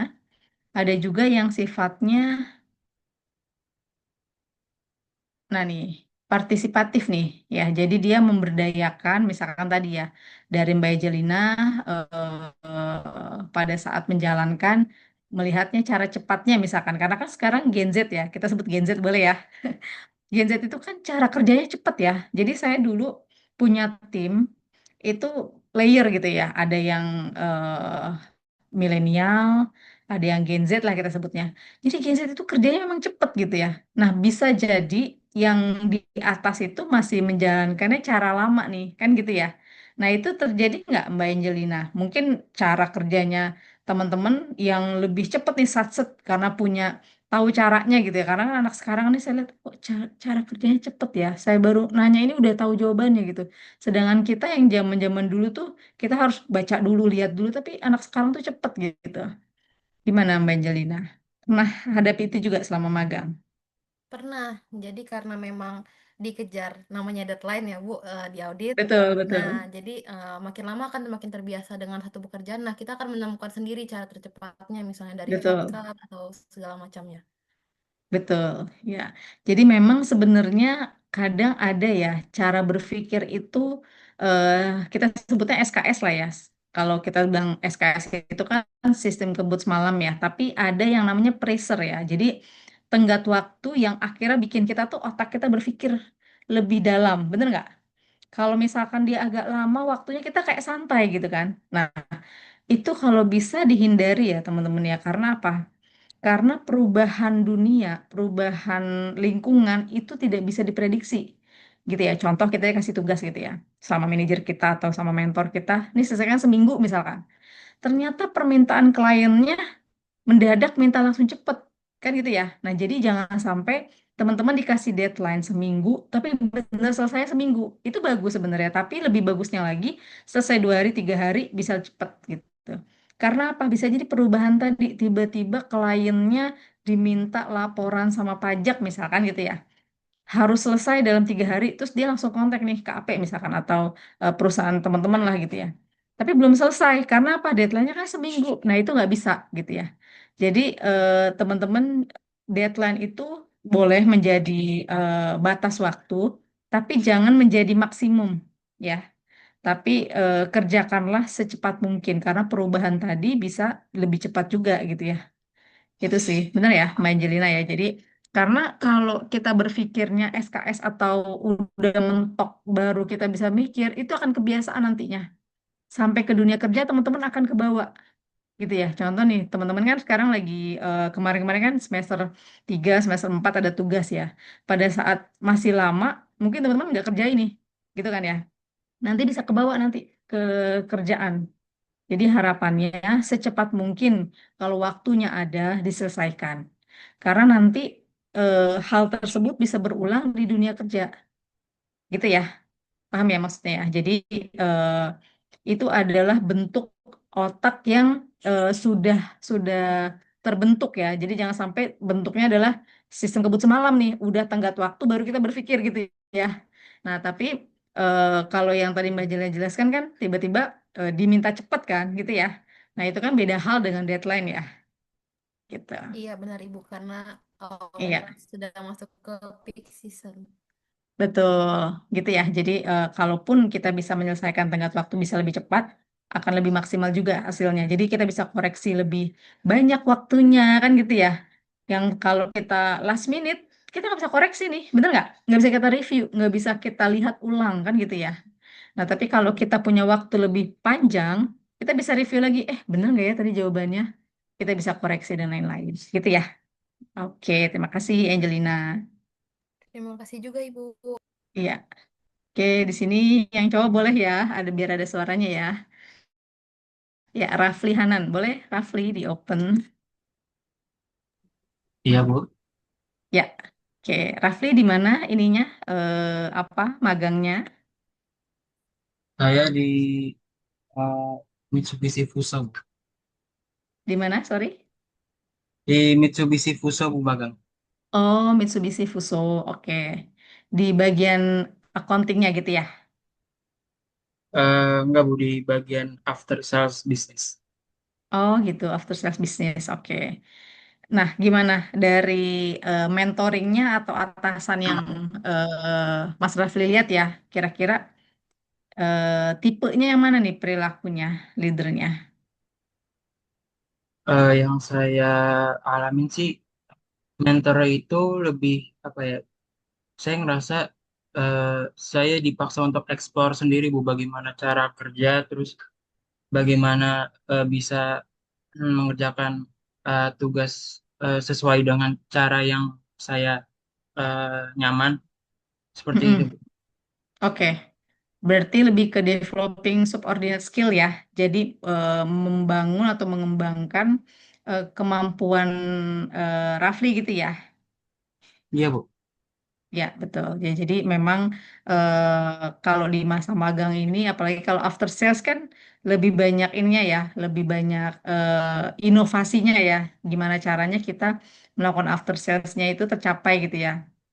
ada juga yang sifatnya, nah nih, partisipatif nih. Ya, jadi dia memberdayakan, misalkan tadi ya, dari Mbak Jelina pada saat menjalankan, melihatnya cara cepatnya misalkan. Karena kan sekarang Gen Z ya, kita sebut Gen Z boleh ya. Gen Z itu kan cara kerjanya cepet ya. Jadi saya dulu punya tim itu layer gitu ya. Ada yang milenial, ada yang Gen Z lah kita sebutnya. Jadi Gen Z itu kerjanya memang cepet gitu ya. Nah bisa jadi yang di atas itu masih menjalankannya cara lama nih, kan gitu ya. Nah itu terjadi nggak Mbak Angelina? Mungkin cara kerjanya teman-teman yang lebih cepet nih satset karena punya tahu caranya gitu ya. Karena kan anak sekarang nih saya lihat kok cara kerjanya cepet ya. Saya baru nanya ini udah tahu jawabannya gitu. Sedangkan kita yang zaman-zaman dulu tuh kita harus baca dulu, lihat dulu, tapi anak sekarang tuh cepet gitu. Gimana Mbak Angelina? Pernah hadapi itu juga selama magang? Pernah. Jadi karena memang dikejar namanya deadline ya Bu, di audit. Betul, Nah, betul, jadi makin lama akan makin terbiasa dengan satu pekerjaan. Nah, kita akan menemukan sendiri cara tercepatnya misalnya dari betul. shortcut atau segala macamnya. Betul, ya. Jadi memang sebenarnya kadang ada ya cara berpikir itu eh, kita sebutnya SKS lah ya. Kalau kita bilang SKS itu kan sistem kebut semalam ya, tapi ada yang namanya pressure ya. Jadi tenggat waktu yang akhirnya bikin kita tuh otak kita berpikir lebih dalam, bener nggak? Kalau misalkan dia agak lama waktunya kita kayak santai gitu kan. Nah, itu kalau bisa dihindari ya teman-teman ya. Karena apa? Karena perubahan dunia, perubahan lingkungan itu tidak bisa diprediksi. Gitu ya. Contoh kita kasih tugas gitu ya. Sama manajer kita atau sama mentor kita. Ini selesaikan seminggu misalkan. Ternyata permintaan kliennya mendadak minta langsung cepet. Kan gitu ya. Nah jadi jangan sampai teman-teman dikasih deadline seminggu, tapi benar selesai seminggu. Itu bagus sebenarnya. Tapi lebih bagusnya lagi selesai 2 hari, 3 hari bisa cepet gitu. Karena apa? Bisa jadi perubahan tadi tiba-tiba kliennya diminta laporan sama pajak misalkan gitu ya, harus selesai dalam 3 hari, terus dia langsung kontak nih ke AP misalkan atau perusahaan teman-teman lah gitu ya. Tapi belum selesai karena apa? Deadline-nya kan seminggu. Nah itu nggak bisa gitu ya. Jadi teman-teman, deadline itu boleh menjadi batas waktu, tapi jangan menjadi maksimum ya. Tapi kerjakanlah secepat mungkin karena perubahan tadi bisa lebih cepat juga gitu ya. Itu sih, benar ya, Mbak Angelina ya. Jadi, karena kalau kita berpikirnya SKS atau udah mentok baru kita bisa mikir, itu akan kebiasaan nantinya. Sampai ke dunia kerja teman-teman akan kebawa gitu ya. Contoh nih, teman-teman kan sekarang lagi kemarin-kemarin kan semester 3 semester 4 ada tugas ya. Pada saat masih lama, mungkin teman-teman nggak kerja ini, gitu kan ya. Nanti bisa kebawa nanti ke kerjaan. Jadi harapannya secepat mungkin kalau waktunya ada diselesaikan. Karena nanti hal tersebut bisa berulang di dunia kerja. Gitu ya, paham ya maksudnya ya. Jadi eh, itu adalah bentuk otak yang sudah terbentuk ya. Jadi jangan sampai bentuknya adalah sistem kebut semalam nih, udah tenggat waktu baru kita berpikir gitu ya. Nah, tapi kalau yang tadi Mbak Jela jelaskan kan tiba-tiba diminta cepat kan gitu ya. Nah, itu kan beda hal dengan deadline ya, gitu. Iya benar Ibu, karena Iya, sudah masuk ke peak season. betul gitu ya. Jadi kalaupun kita bisa menyelesaikan tenggat waktu bisa lebih cepat, akan lebih maksimal juga hasilnya. Jadi kita bisa koreksi lebih banyak waktunya kan gitu ya. Yang kalau kita last minute, kita nggak bisa koreksi nih, bener nggak? Nggak bisa kita review, nggak bisa kita lihat ulang kan gitu ya. Nah, tapi kalau kita punya waktu lebih panjang, kita bisa review lagi, bener nggak ya tadi jawabannya? Kita bisa koreksi dan lain-lain. Gitu ya. Oke, terima kasih Angelina. Terima kasih juga Ibu. Iya, oke di sini yang cowok boleh ya, ada biar ada suaranya ya. Ya, Rafli Hanan, boleh Rafli di open. Iya, Bu. Ya, oke. Rafli di mana ininya? Apa magangnya? Saya di uh, Mitsubishi Fuso, Bu. Di mana? Sorry. Di Mitsubishi Fuso, Bu Magang. Oh, Mitsubishi Fuso. Oke. Di bagian accountingnya gitu ya. Enggak, Bu, di bagian after sales business. Oh gitu, after sales business. Oke. Nah, gimana dari mentoringnya atau atasan yang Mas Rafli lihat ya, kira-kira tipenya yang mana nih perilakunya, leadernya? Yang saya alamin sih, mentor itu lebih, apa ya, saya ngerasa eh, saya dipaksa untuk eksplor sendiri, Bu, bagaimana cara kerja, terus bagaimana bisa mengerjakan tugas sesuai dengan cara yang saya nyaman, seperti itu, Mm-mm. Bu. Oke, berarti lebih ke developing subordinate skill ya. Jadi membangun atau mengembangkan kemampuan Rafli gitu ya. Iya, Bu. Ya, betul. Ya, jadi memang kalau di masa magang ini, apalagi kalau after sales kan lebih banyak ininya ya, lebih banyak inovasinya ya. Gimana caranya kita melakukan after salesnya itu tercapai gitu ya.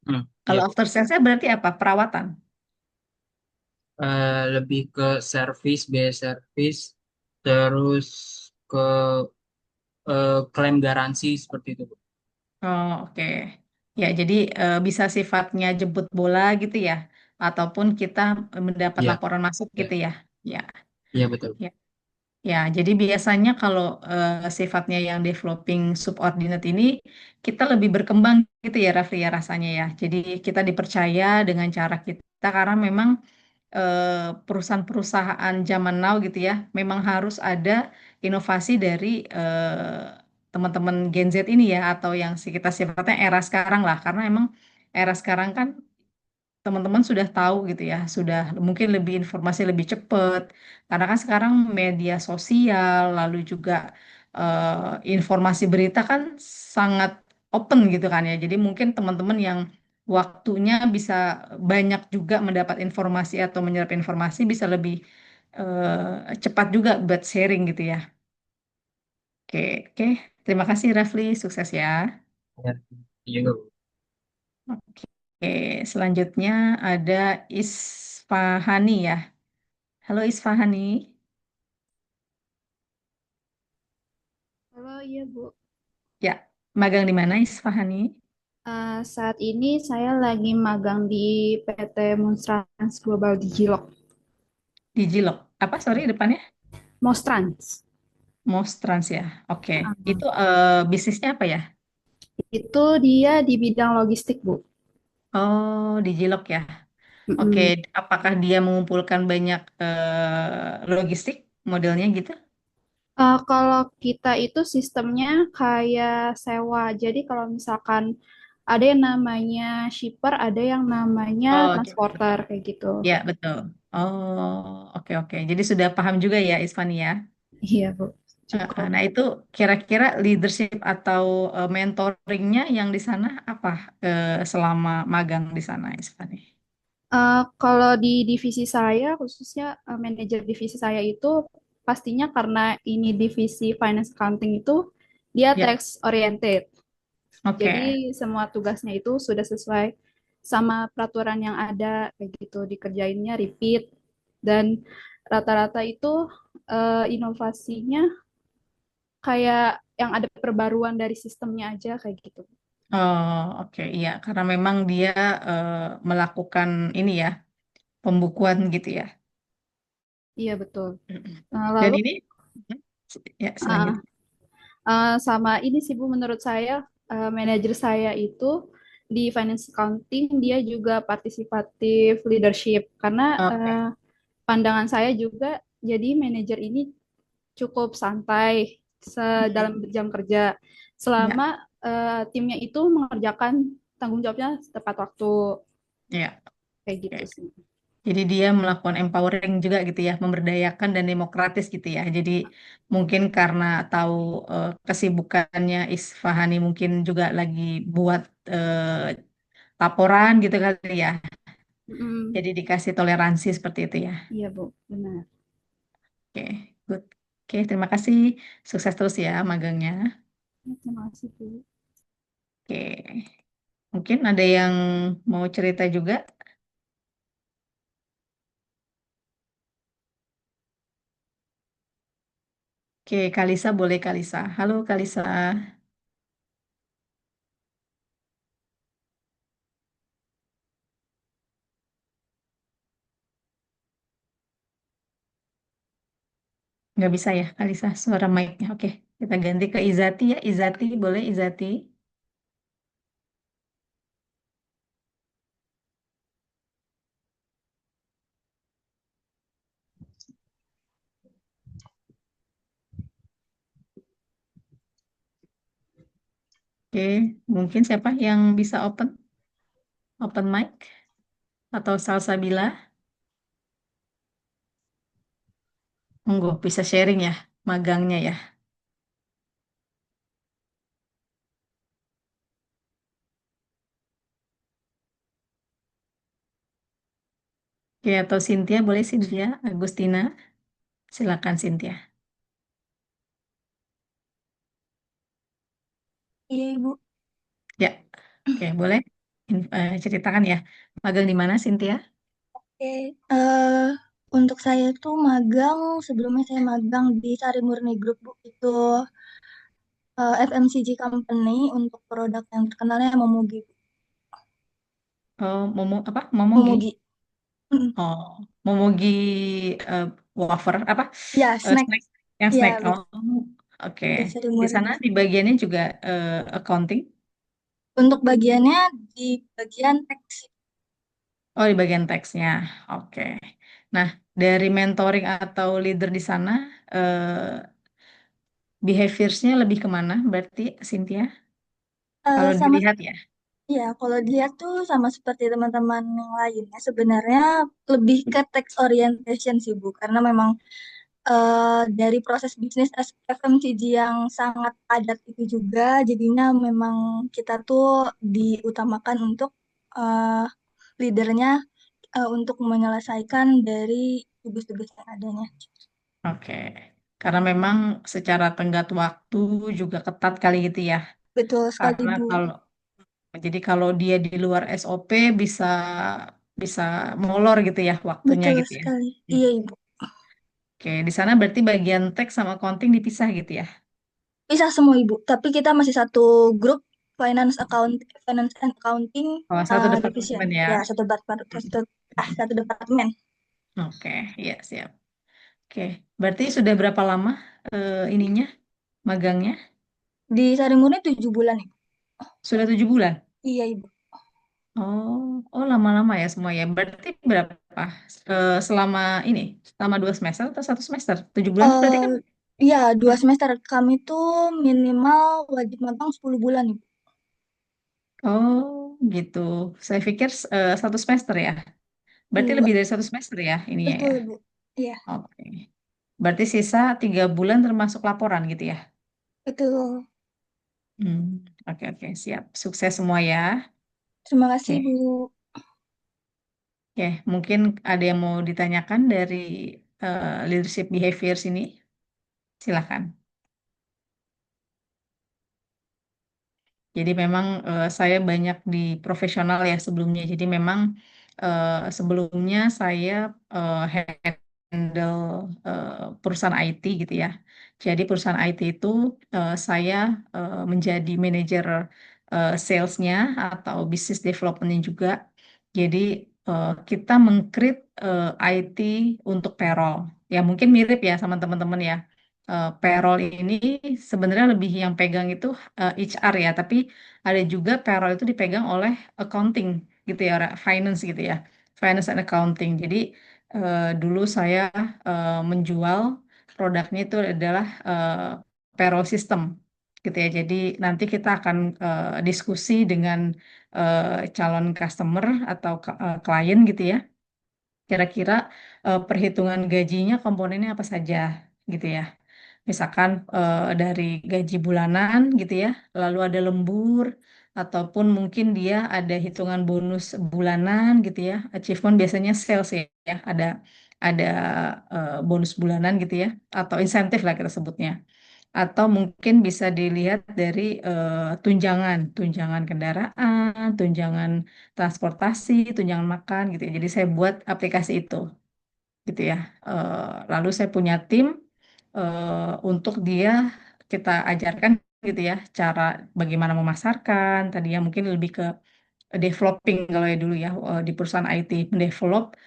Iya, Kalau Bu. after salesnya berarti apa? Perawatan. Lebih ke service, biaya service, terus ke klaim garansi seperti itu, Bu. Oh, oke. Ya, jadi bisa sifatnya jemput bola gitu ya, ataupun kita mendapat Iya, laporan masuk iya, gitu ya. Ya, iya betul. ya. Ya, jadi biasanya kalau sifatnya yang developing subordinate ini, kita lebih berkembang gitu ya, Rafli ya rasanya ya. Jadi kita dipercaya dengan cara kita karena memang perusahaan-perusahaan zaman now gitu ya, memang harus ada inovasi dari teman-teman Gen Z ini ya, atau yang kita sifatnya era sekarang lah. Karena emang era sekarang kan teman-teman sudah tahu gitu ya, sudah mungkin lebih informasi lebih cepat. Karena kan sekarang media sosial, lalu juga informasi berita kan sangat open gitu kan ya. Jadi mungkin teman-teman yang waktunya bisa banyak juga mendapat informasi atau menyerap informasi bisa lebih cepat juga buat sharing gitu ya. Oke, oke. Terima kasih Rafli, sukses ya. Ya, juga Bu. Oke, selanjutnya ada Isfahani ya. Halo Isfahani. Halo, iya Bu. Ya, magang di mana Isfahani? Saat ini saya lagi magang di PT Monstrans Global Digilog. Di Jilok. Apa, sorry depannya? Mostrans. Mostrans ya. Oke, Ah, itu bisnisnya apa ya? itu dia di bidang logistik, Bu. Oh, di Jilok ya. Oke, Mm-mm. apakah dia mengumpulkan banyak logistik modelnya gitu? Kalau kita itu sistemnya kayak sewa. Jadi kalau misalkan ada yang namanya shipper, ada yang namanya Oh, oke, betul. transporter kayak gitu. Ya, betul. Oh, oke oke. Jadi sudah paham juga ya Isfani ya. Iya, Bu. Cukup. Nah, itu kira-kira leadership atau mentoringnya yang di sana apa selama magang di sana Isfani? Kalau di divisi saya, khususnya manajer divisi saya itu pastinya karena ini divisi finance accounting itu dia Ya, tax oriented. oke. Jadi semua tugasnya itu sudah sesuai sama peraturan yang ada kayak gitu, dikerjainnya repeat dan rata-rata itu inovasinya kayak yang ada perbaruan dari sistemnya aja kayak gitu. Oh, oke. Iya, karena memang dia eh, melakukan ini ya, pembukuan gitu ya. Iya betul. Mm-mm. Nah, Dan lalu ini, ya uh, selanjutnya. sama ini sih Bu, menurut saya manajer saya itu di finance accounting dia juga partisipatif leadership karena Oke. pandangan saya juga jadi manajer ini cukup santai dalam Mm-mm. jam kerja selama Ya, timnya itu mengerjakan tanggung jawabnya tepat waktu ya. kayak gitu Oke. sih. Jadi dia melakukan empowering juga gitu ya, memberdayakan dan demokratis gitu ya. Jadi mungkin karena tahu kesibukannya Isfahani mungkin juga lagi buat laporan gitu kali ya. Mm, Jadi dikasih toleransi seperti itu ya. iya Bu, benar. Oke, good. Oke, terima kasih. Sukses terus ya magangnya. Ya, terima kasih Bu. Oke, mungkin ada yang mau cerita juga. Oke, Kalisa boleh Kalisa. Halo Kalisa. Nggak bisa ya Kalisa suara mic-nya. Oke, kita ganti ke Izati ya. Izati boleh Izati. Oke, mungkin siapa yang bisa open mic atau Salsabila? Monggo bisa sharing ya magangnya ya. Oke, atau Cynthia boleh Cynthia Agustina. Silakan Cynthia. Iya, Ibu. Ya, oke boleh ceritakan ya. Magang di mana Cynthia? Oke, untuk saya tuh magang, sebelumnya saya magang di Sari Murni Group, Bu. Itu FMCG company untuk produk yang terkenalnya Momogi, Bu. Oh, apa? Momogi. Momogi. Mm. Oh, Momogi eh, wafer apa? Ya, snack. Snack yang Iya, snack. Oh, betul. oke. Di Sari Di Murni. sana di bagiannya juga accounting. Untuk bagiannya di bagian teks. Oh, di bagian teksnya. Oke. Nah, dari mentoring atau leader di sana, behaviorsnya lebih kemana? Berarti Cynthia, kalau Sama, dilihat ya. ya, kalau dilihat tuh sama seperti teman-teman yang lainnya, sebenarnya lebih ke text orientation sih, Bu. Karena memang dari proses bisnis FMCG yang sangat padat itu juga, jadinya memang kita tuh diutamakan untuk eh, leadernya untuk menyelesaikan dari tugas-tugas yang adanya. Oke. Karena memang secara tenggat waktu juga ketat kali gitu ya. Betul sekali, Karena Bu. kalau dia di luar SOP bisa bisa molor gitu ya waktunya Betul gitu ya. sekali. Hmm. Iya, Ibu. Oke, di sana berarti bagian teks sama accounting dipisah gitu ya. Bisa semua, Ibu. Tapi kita masih satu grup finance and accounting Oh, satu division. departemen ya. Ya, satu departemen. Oke, iya siap. Oke, berarti sudah berapa lama ininya magangnya? Di Sari Murni 7 bulan, Ibu. Sudah 7 bulan. Iya, Ibu. Oh, lama-lama ya semua ya. Berarti berapa? Selama ini, selama 2 semester atau 1 semester? 7 bulan tuh berarti kan? Iya, 2 semester. Kami tuh minimal wajib magang 10 bulan, Ibu. Oh, gitu. Saya pikir 1 semester ya. Berarti Enggak, lebih dari 1 semester ya ininya betul, ya. Ibu. Iya, Oke. Berarti sisa 3 bulan termasuk laporan gitu ya. betul. Hmm, oke, siap. Sukses semua ya. Terima kasih, Oke, Bu. oke. Mungkin ada yang mau ditanyakan dari leadership behavior sini. Silakan. Jadi memang saya banyak di profesional ya sebelumnya. Jadi memang sebelumnya saya handle perusahaan IT gitu ya. Jadi perusahaan IT itu saya menjadi manajer salesnya atau business developmentnya juga. Jadi kita mengcreate IT untuk payroll. Ya mungkin mirip ya sama teman-teman ya. Payroll ini sebenarnya lebih yang pegang itu HR ya, tapi ada juga payroll itu dipegang oleh accounting gitu ya, finance gitu ya, finance and accounting. Jadi dulu saya menjual produknya itu adalah payroll system gitu ya. Jadi nanti kita akan diskusi dengan calon customer atau klien gitu ya. Kira-kira perhitungan gajinya komponennya apa saja gitu ya. Misalkan dari gaji bulanan gitu ya, lalu ada lembur, ataupun mungkin dia ada hitungan bonus bulanan gitu ya. Achievement biasanya sales ya, ada bonus bulanan gitu ya, atau insentif lah kita sebutnya. Atau mungkin bisa dilihat dari tunjangan, tunjangan kendaraan, tunjangan transportasi, tunjangan makan gitu ya. Jadi saya buat aplikasi itu gitu ya. Lalu saya punya tim untuk dia kita ajarkan gitu ya cara bagaimana memasarkan. Tadinya mungkin lebih ke developing kalau ya dulu ya di perusahaan IT mendevelop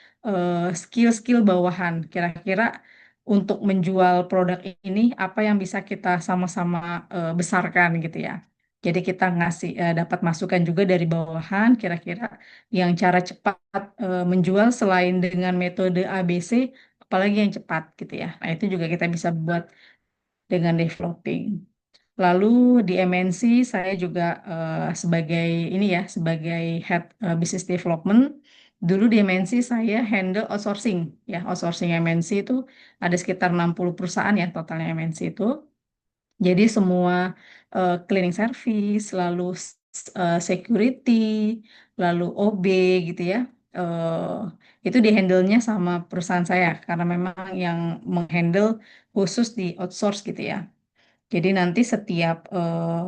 skill-skill bawahan. Kira-kira untuk menjual produk ini apa yang bisa kita sama-sama besarkan gitu ya. Jadi kita ngasih dapat masukan juga dari bawahan kira-kira yang cara cepat menjual selain dengan metode ABC apalagi yang cepat gitu ya. Nah, itu juga kita bisa buat dengan developing. Lalu di MNC saya juga sebagai ini ya, sebagai head business development. Dulu di MNC saya handle outsourcing ya, outsourcing MNC itu ada sekitar 60 perusahaan ya totalnya MNC itu. Jadi semua cleaning service, lalu security, lalu OB gitu ya. Itu dihandle-nya sama perusahaan saya karena memang yang menghandle khusus di outsource gitu ya. Jadi nanti setiap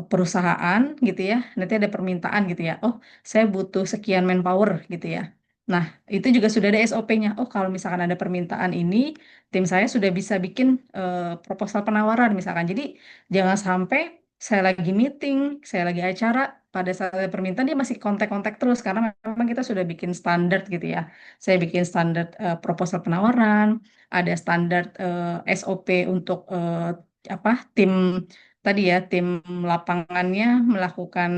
perusahaan gitu ya, nanti ada permintaan gitu ya. Oh, saya butuh sekian manpower gitu ya. Nah, itu juga sudah ada SOP-nya. Oh, kalau misalkan ada permintaan ini, tim saya sudah bisa bikin proposal penawaran misalkan. Jadi jangan sampai saya lagi meeting, saya lagi acara, pada saat ada permintaan dia masih kontak-kontak terus karena memang kita sudah bikin standar gitu ya. Saya bikin standar proposal penawaran, ada standar SOP untuk apa tim tadi ya tim lapangannya melakukan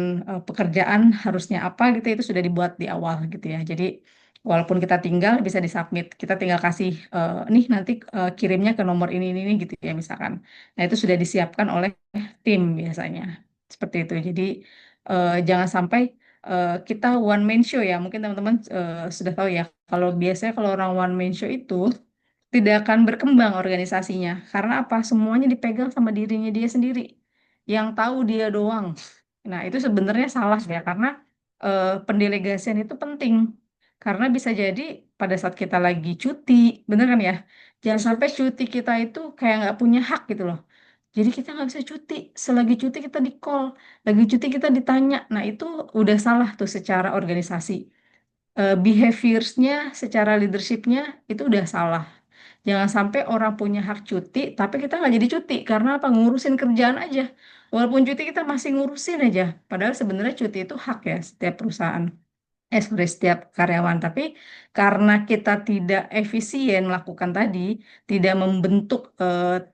pekerjaan harusnya apa gitu itu sudah dibuat di awal gitu ya. Jadi walaupun kita tinggal bisa disubmit, kita tinggal kasih nih nanti kirimnya ke nomor ini gitu ya misalkan. Nah itu sudah disiapkan oleh tim biasanya seperti itu. Jadi jangan sampai kita one man show ya. Mungkin teman-teman sudah tahu ya. Kalau biasanya kalau orang one man show itu tidak akan berkembang organisasinya. Karena apa? Semuanya dipegang sama dirinya dia sendiri. Yang tahu dia doang. Nah, itu sebenarnya salah ya, karena pendelegasian itu penting. Karena bisa jadi pada saat kita lagi cuti, bener kan ya? Jangan sampai cuti kita itu kayak nggak punya hak gitu loh. Jadi kita nggak bisa cuti. Selagi cuti kita di call, lagi cuti kita ditanya. Nah itu udah salah tuh secara organisasi. Behaviorsnya, secara leadershipnya itu udah salah. Jangan sampai orang punya hak cuti, tapi kita nggak jadi cuti karena apa? Ngurusin kerjaan aja. Walaupun cuti kita masih ngurusin aja. Padahal sebenarnya cuti itu hak ya setiap perusahaan. Sorry, setiap karyawan. Tapi karena kita tidak efisien melakukan tadi, tidak membentuk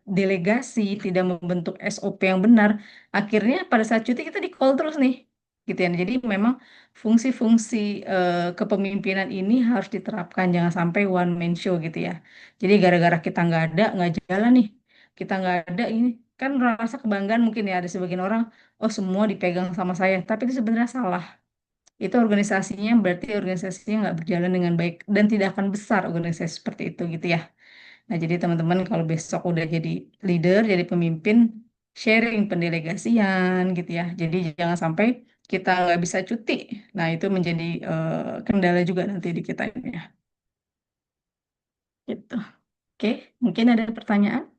delegasi, tidak membentuk SOP yang benar, akhirnya pada saat cuti kita di-call terus nih. Gitu ya. Jadi memang fungsi-fungsi kepemimpinan ini harus diterapkan, jangan sampai one man show gitu ya. Jadi gara-gara kita nggak ada, nggak jalan nih. Kita nggak ada ini kan rasa kebanggaan mungkin ya ada sebagian orang, oh semua dipegang sama saya, tapi itu sebenarnya salah. Itu organisasinya berarti organisasinya nggak berjalan dengan baik dan tidak akan besar organisasi seperti itu gitu ya. Nah jadi teman-teman kalau besok udah jadi leader, jadi pemimpin, sharing pendelegasian gitu ya. Jadi jangan sampai kita nggak bisa cuti. Nah itu menjadi kendala juga nanti di kita ini ya. Gitu. Oke, mungkin ada pertanyaan?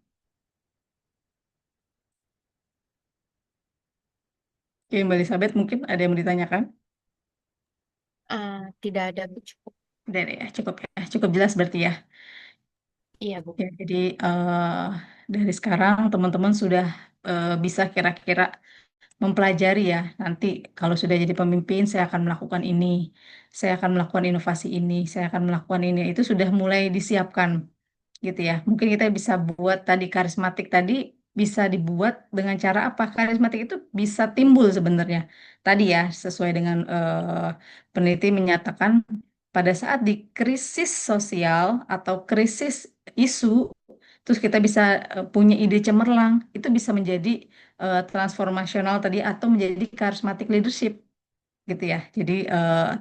Oke, Mbak Elizabeth mungkin ada yang mau ditanyakan? Tidak ada, Bu. Cukup. Udah deh ya, cukup jelas berarti ya. Iya, Bu. Ya, jadi dari sekarang teman-teman sudah bisa kira-kira mempelajari ya. Nanti kalau sudah jadi pemimpin, saya akan melakukan ini, saya akan melakukan inovasi ini, saya akan melakukan ini. Itu sudah mulai disiapkan, gitu ya. Mungkin kita bisa buat tadi karismatik tadi bisa dibuat dengan cara apa? Karismatik itu bisa timbul sebenarnya. Tadi ya, sesuai dengan peneliti menyatakan pada saat di krisis sosial atau krisis isu, terus kita bisa punya ide cemerlang, itu bisa menjadi transformasional tadi atau menjadi charismatic leadership gitu ya. Jadi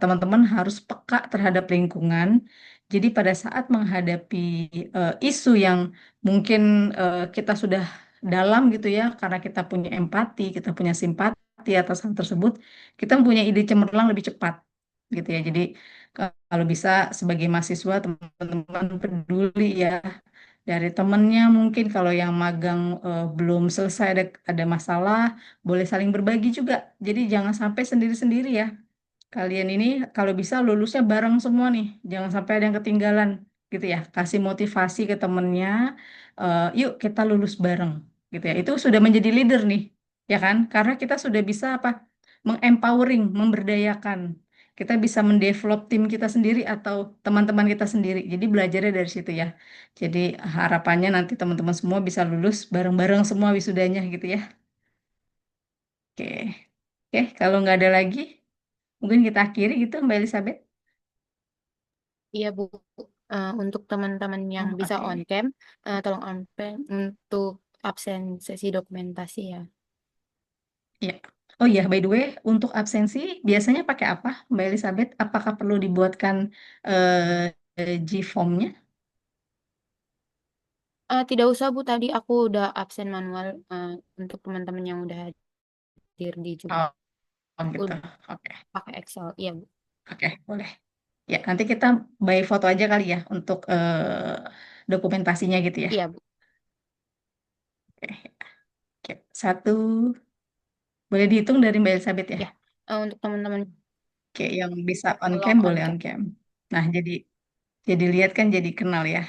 teman-teman harus peka terhadap lingkungan. Jadi pada saat menghadapi isu yang mungkin kita sudah dalam gitu ya, karena kita punya empati, kita punya simpati atas hal tersebut, kita mempunyai ide cemerlang lebih cepat gitu ya. Jadi kalau bisa sebagai mahasiswa teman-teman peduli ya dari temennya mungkin kalau yang magang belum selesai ada masalah boleh saling berbagi juga. Jadi jangan sampai sendiri-sendiri ya. Kalian ini kalau bisa lulusnya bareng semua nih. Jangan sampai ada yang ketinggalan gitu ya. Kasih motivasi ke temennya. Yuk kita lulus bareng gitu ya. Itu sudah menjadi leader nih. Ya kan? Karena kita sudah bisa apa? Mengempowering, memberdayakan. Kita bisa mendevelop tim kita sendiri atau teman-teman kita sendiri. Jadi belajarnya dari situ ya. Jadi harapannya nanti teman-teman semua bisa lulus bareng-bareng semua wisudanya gitu ya. Oke. Oke, kalau nggak ada lagi, mungkin kita akhiri gitu Mbak Elizabeth. Iya, Bu. Untuk teman-teman yang bisa Oke. on cam, tolong on cam untuk absen sesi dokumentasi ya. Ya. Oh iya, by the way, untuk absensi biasanya pakai apa, Mbak Elizabeth? Apakah perlu dibuatkan G-form-nya? Tidak usah, Bu. Tadi aku udah absen manual untuk teman-teman yang udah hadir di Zoom. Oh, gitu. Udah Oke, pakai Excel. Iya, Bu. oke, boleh. Ya, nanti kita by foto aja kali ya untuk dokumentasinya gitu ya. Iya, Bu. Oke, oke. Satu, boleh dihitung dari Mbak Elizabeth ya? Ya. Untuk teman-teman Oke, yang bisa on tolong cam on boleh on cam. cam. Nah, jadi lihat kan jadi kenal ya.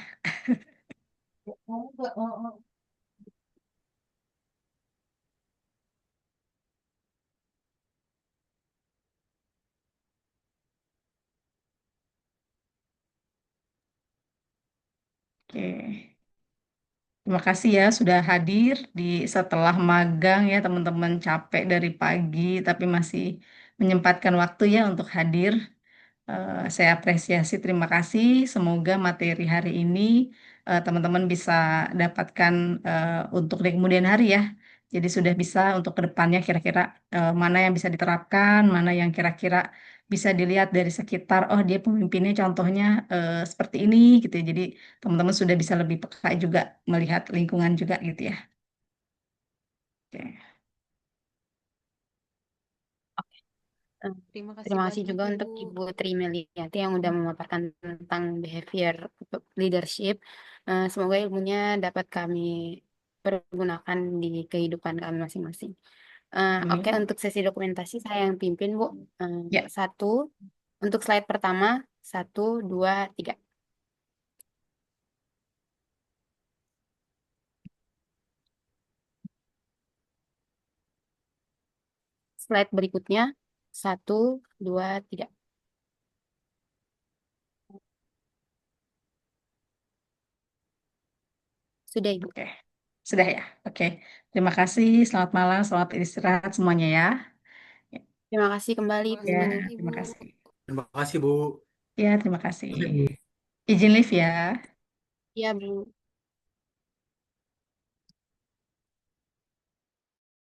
Oke. Terima kasih ya sudah hadir di setelah magang ya teman-teman capek dari pagi tapi masih menyempatkan waktu ya untuk hadir. Saya apresiasi, terima kasih. Semoga materi hari ini teman-teman bisa dapatkan untuk di kemudian hari ya. Jadi sudah bisa untuk kedepannya kira-kira mana yang bisa diterapkan, mana yang kira-kira bisa dilihat dari sekitar. Oh dia pemimpinnya contohnya seperti ini gitu ya. Jadi teman-teman sudah bisa lebih peka juga melihat lingkungan juga gitu ya. Oke. Terima kasih Terima kasih banyak juga untuk Ibu. Ibu Tri Meliati yang udah memaparkan tentang behavior leadership. Semoga ilmunya dapat kami pergunakan di kehidupan kami masing-masing. Amin. Oke, untuk sesi dokumentasi saya yang pimpin, Bu. Ya. Satu, untuk slide pertama, 1, 2, 3. Slide berikutnya, 1, 2, 3. Sudah, Ibu. Oke. Sudah ya. Oke. Terima kasih. Selamat malam. Selamat istirahat semuanya ya. Terima kasih kembali, Bu. Ya, Ibu. terima kasih. Terima kasih, Bu. Ya, terima kasih. Terima kasih, Bu. Izin live ya. Iya, Bu.